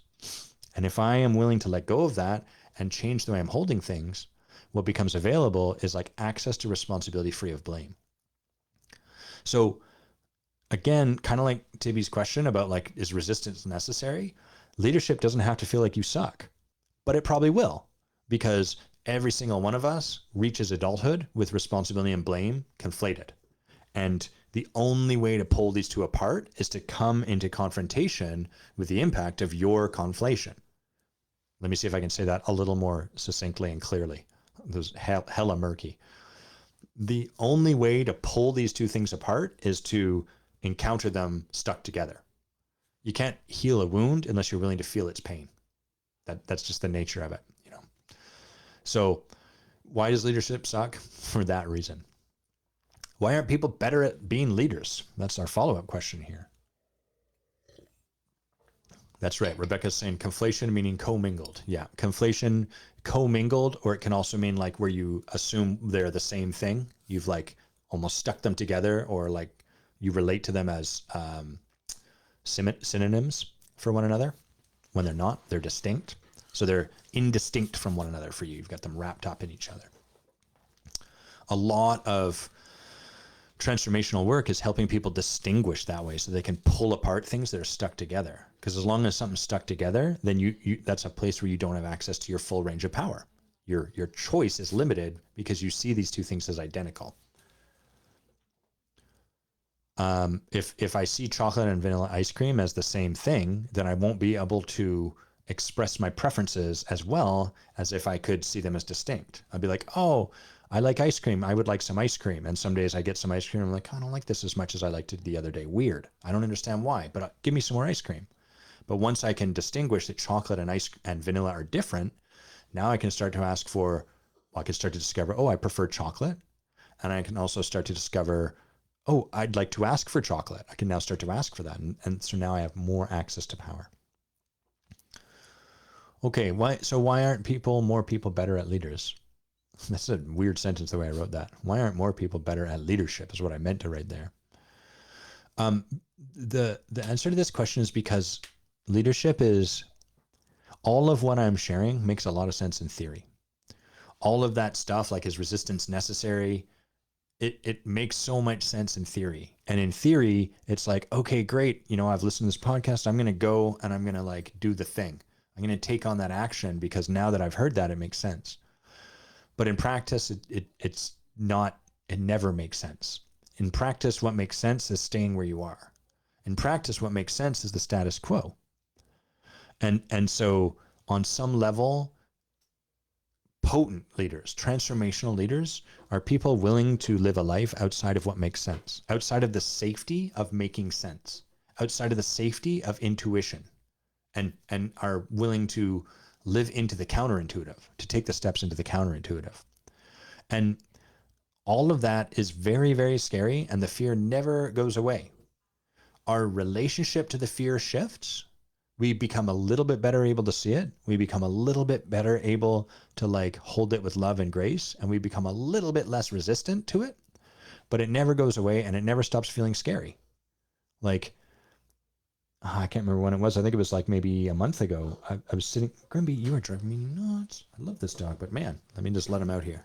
A: And if I am willing to let go of that and change the way I'm holding things, what becomes available is like access to responsibility free of blame. So again, kind of like Tibby's question about like, is resistance necessary? Leadership doesn't have to feel like you suck, but it probably will, because every single one of us reaches adulthood with responsibility and blame conflated. And the only way to pull these two apart is to come into confrontation with the impact of your conflation. Let me see if I can say that a little more succinctly and clearly. It was hella murky. The only way to pull these two things apart is to encounter them stuck together. You can't heal a wound unless you're willing to feel its pain. That's just the nature of it, you know. So why does leadership suck? For that reason. Why aren't people better at being leaders? That's our follow-up question here. That's right. Rebecca's saying conflation meaning commingled. Yeah, conflation, commingled, or it can also mean like where you assume they're the same thing. You've like almost stuck them together, or like you relate to them as synonyms for one another when they're not. They're distinct. So they're indistinct from one another for you. You've got them wrapped up in each other. A lot of transformational work is helping people distinguish that way so they can pull apart things that are stuck together. Because as long as something's stuck together, then you that's a place where you don't have access to your full range of power. Your choice is limited because you see these two things as identical. If I see chocolate and vanilla ice cream as the same thing, then I won't be able to express my preferences as well as if I could see them as distinct. I'd be like, oh, I like ice cream. I would like some ice cream. And some days I get some ice cream. I'm like, I don't like this as much as I liked it the other day. Weird. I don't understand why, but give me some more ice cream. But once I can distinguish that chocolate and ice and vanilla are different, now I can start to ask for, well, I can start to discover, oh, I prefer chocolate. And I can also start to discover, oh, I'd like to ask for chocolate. I can now start to ask for that. And so now I have more access to power. Okay, why aren't more people better at leaders? That's a weird sentence the way I wrote that. Why aren't more people better at leadership is what I meant to write there. Um, the answer to this question is because leadership is all of what I'm sharing makes a lot of sense in theory. All of that stuff, like is resistance necessary? It makes so much sense in theory. And in theory, it's like, okay, great. I've listened to this podcast. I'm going to go and I'm going to like do the thing. I'm going to take on that action because now that I've heard that, it makes sense. But in practice, it's not, it never makes sense. In practice, what makes sense is staying where you are. In practice, what makes sense is the status quo. And so on some level, potent leaders, transformational leaders are people willing to live a life outside of what makes sense, outside of the safety of making sense, outside of the safety of intuition, and are willing to live into the counterintuitive, to take the steps into the counterintuitive. And all of that is very, very scary, and the fear never goes away. Our relationship to the fear shifts. We become a little bit better able to see it. We become a little bit better able to like hold it with love and grace, and we become a little bit less resistant to it, but it never goes away and it never stops feeling scary. Like, I can't remember when it was. I think it was like maybe a month ago. I was sitting, Grimby, you are driving me nuts. I love this dog, but man, let me just let him out here.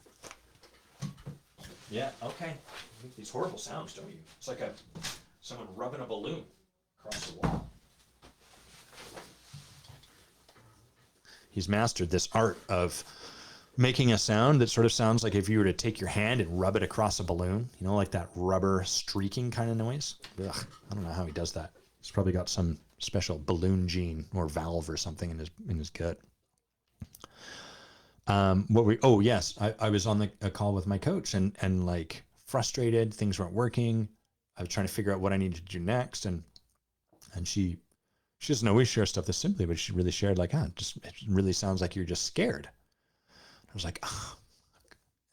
A: Yeah, okay. You make these horrible sounds, don't you? It's like someone rubbing a balloon across the wall. He's mastered this art of making a sound that sort of sounds like if you were to take your hand and rub it across a balloon, like that rubber streaking kind of noise. Ugh, I don't know how he does that. He's probably got some special balloon gene or valve or something in his gut. Yes, I was on a call with my coach and like frustrated, things weren't working. I was trying to figure out what I needed to do next. And she doesn't always share stuff this simply, but she really shared like, it really sounds like you're just scared. I was like,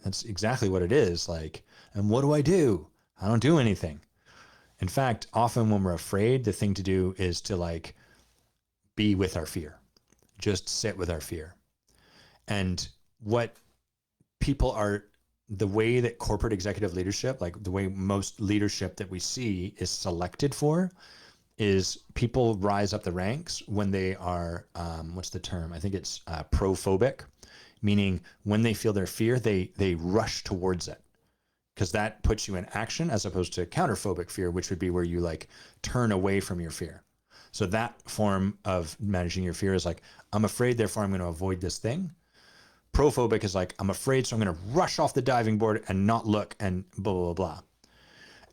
A: that's exactly what it is. Like, and what do? I don't do anything. In fact, often when we're afraid, the thing to do is to like be with our fear, just sit with our fear. And what people are, the way that corporate executive leadership, like the way most leadership that we see is selected for, is people rise up the ranks when they are, what's the term? I think it's prophobic, meaning when they feel their fear, they rush towards it, because that puts you in action, as opposed to counterphobic fear, which would be where you like turn away from your fear. So that form of managing your fear is like, I'm afraid, therefore I'm going to avoid this thing. Prophobic is like, I'm afraid, so I'm going to rush off the diving board and not look and blah, blah, blah, blah.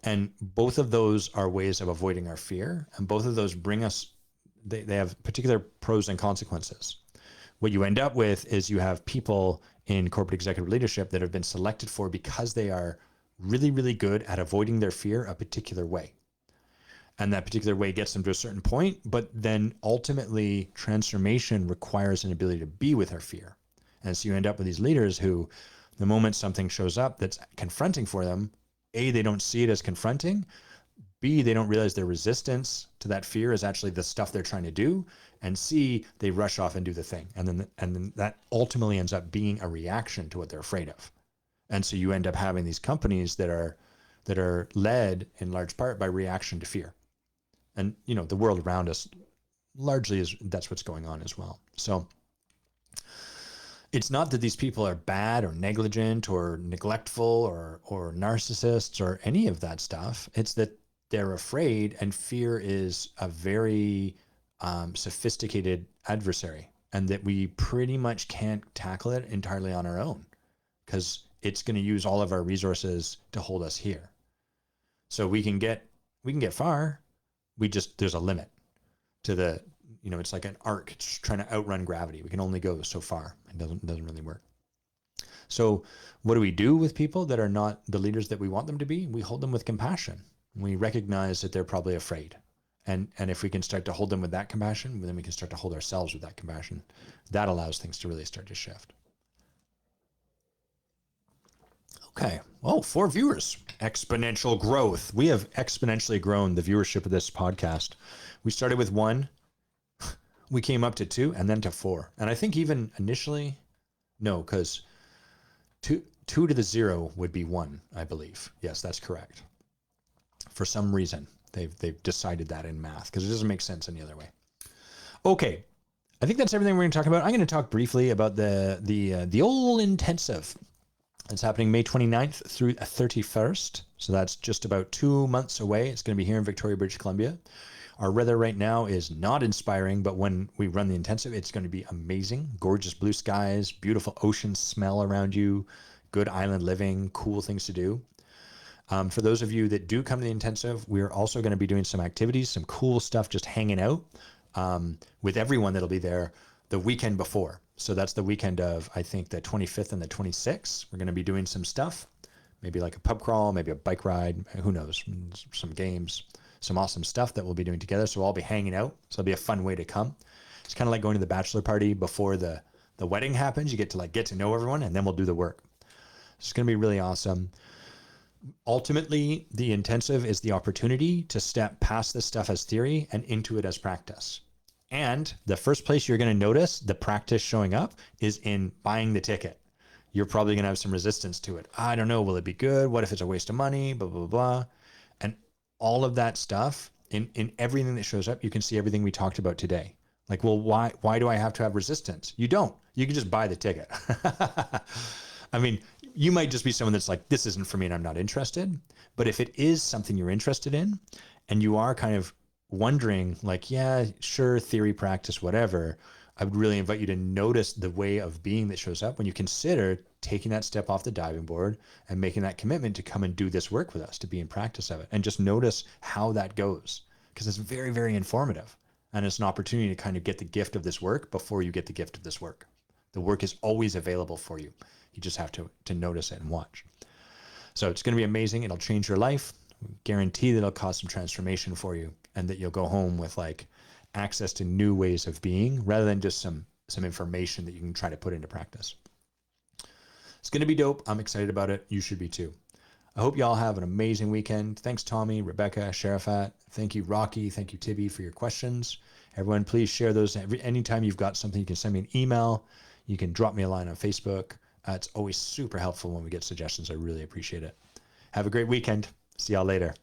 A: And both of those are ways of avoiding our fear. And both of those bring us, they have particular pros and consequences. What you end up with is you have people in corporate executive leadership that have been selected for because they are really, really good at avoiding their fear a particular way. And that particular way gets them to a certain point, but then ultimately transformation requires an ability to be with our fear. And so you end up with these leaders who, the moment something shows up that's confronting for them, A, they don't see it as confronting. B, they don't realize their resistance to that fear is actually the stuff they're trying to do. And C, they rush off and do the thing. And then that ultimately ends up being a reaction to what they're afraid of. And so you end up having these companies that are led in large part by reaction to fear. And the world around us largely that's what's going on as well. So it's not that these people are bad or negligent or neglectful or narcissists or any of that stuff. It's that they're afraid, and fear is a very sophisticated adversary, and that we pretty much can't tackle it entirely on our own, because it's going to use all of our resources to hold us here. So we can get far. There's a limit to the, it's like an arc. It's trying to outrun gravity. We can only go so far. It doesn't really work. So what do we do with people that are not the leaders that we want them to be? We hold them with compassion. We recognize that they're probably afraid. And if we can start to hold them with that compassion, then we can start to hold ourselves with that compassion. That allows things to really start to shift. Okay. Oh, 4 viewers. Exponential growth. We have exponentially grown the viewership of this podcast. We started with 1. we came up to 2 and then to 4. And I think even initially, no, because 2 to the 0 would be 1, I believe. Yes, that's correct. For some reason, they've decided that in math because it doesn't make sense any other way. Okay, I think that's everything we're going to talk about. I'm going to talk briefly about the old intensive. It's happening May 29th through 31st. So that's just about 2 months away. It's going to be here in Victoria, British Columbia. Our weather right now is not inspiring, but when we run the intensive, it's going to be amazing. Gorgeous blue skies, beautiful ocean smell around you, good island living, cool things to do. For those of you that do come to the intensive, we're also going to be doing some activities, some cool stuff, just hanging out with everyone that'll be there the weekend before. So that's the weekend of, I think, the 25th and the 26th. We're going to be doing some stuff, maybe like a pub crawl, maybe a bike ride, who knows, some games, some awesome stuff that we'll be doing together. So we'll all be hanging out. So it'll be a fun way to come. It's kind of like going to the bachelor party before the wedding happens. You get to get to know everyone, and then we'll do the work. It's going to be really awesome. Ultimately, the intensive is the opportunity to step past this stuff as theory and into it as practice. And the first place you're going to notice the practice showing up is in buying the ticket. You're probably going to have some resistance to it. I don't know. Will it be good? What if it's a waste of money? Blah, blah, blah. And all of that stuff in everything that shows up, you can see everything we talked about today. Like, well, why do I have to have resistance? You don't. You can just buy the ticket. I mean, you might just be someone that's like, this isn't for me and I'm not interested. But if it is something you're interested in and you are kind of wondering like, yeah, sure, theory, practice, whatever, I would really invite you to notice the way of being that shows up when you consider taking that step off the diving board and making that commitment to come and do this work with us, to be in practice of it, and just notice how that goes, because it's very, very informative. And it's an opportunity to kind of get the gift of this work before you get the gift of this work. The work is always available for you. You just have to notice it and watch. So it's going to be amazing. It'll change your life. Guarantee that it'll cause some transformation for you, and that you'll go home with like access to new ways of being rather than just some information that you can try to put into practice. It's going to be dope. I'm excited about it. You should be too. I hope you all have an amazing weekend. Thanks, Tommy, Rebecca, Sharafat. Thank you, Rocky. Thank you, Tibby, for your questions. Everyone, please share those. Anytime you've got something, you can send me an email. You can drop me a line on Facebook. It's always super helpful when we get suggestions. I really appreciate it. Have a great weekend. See y'all later.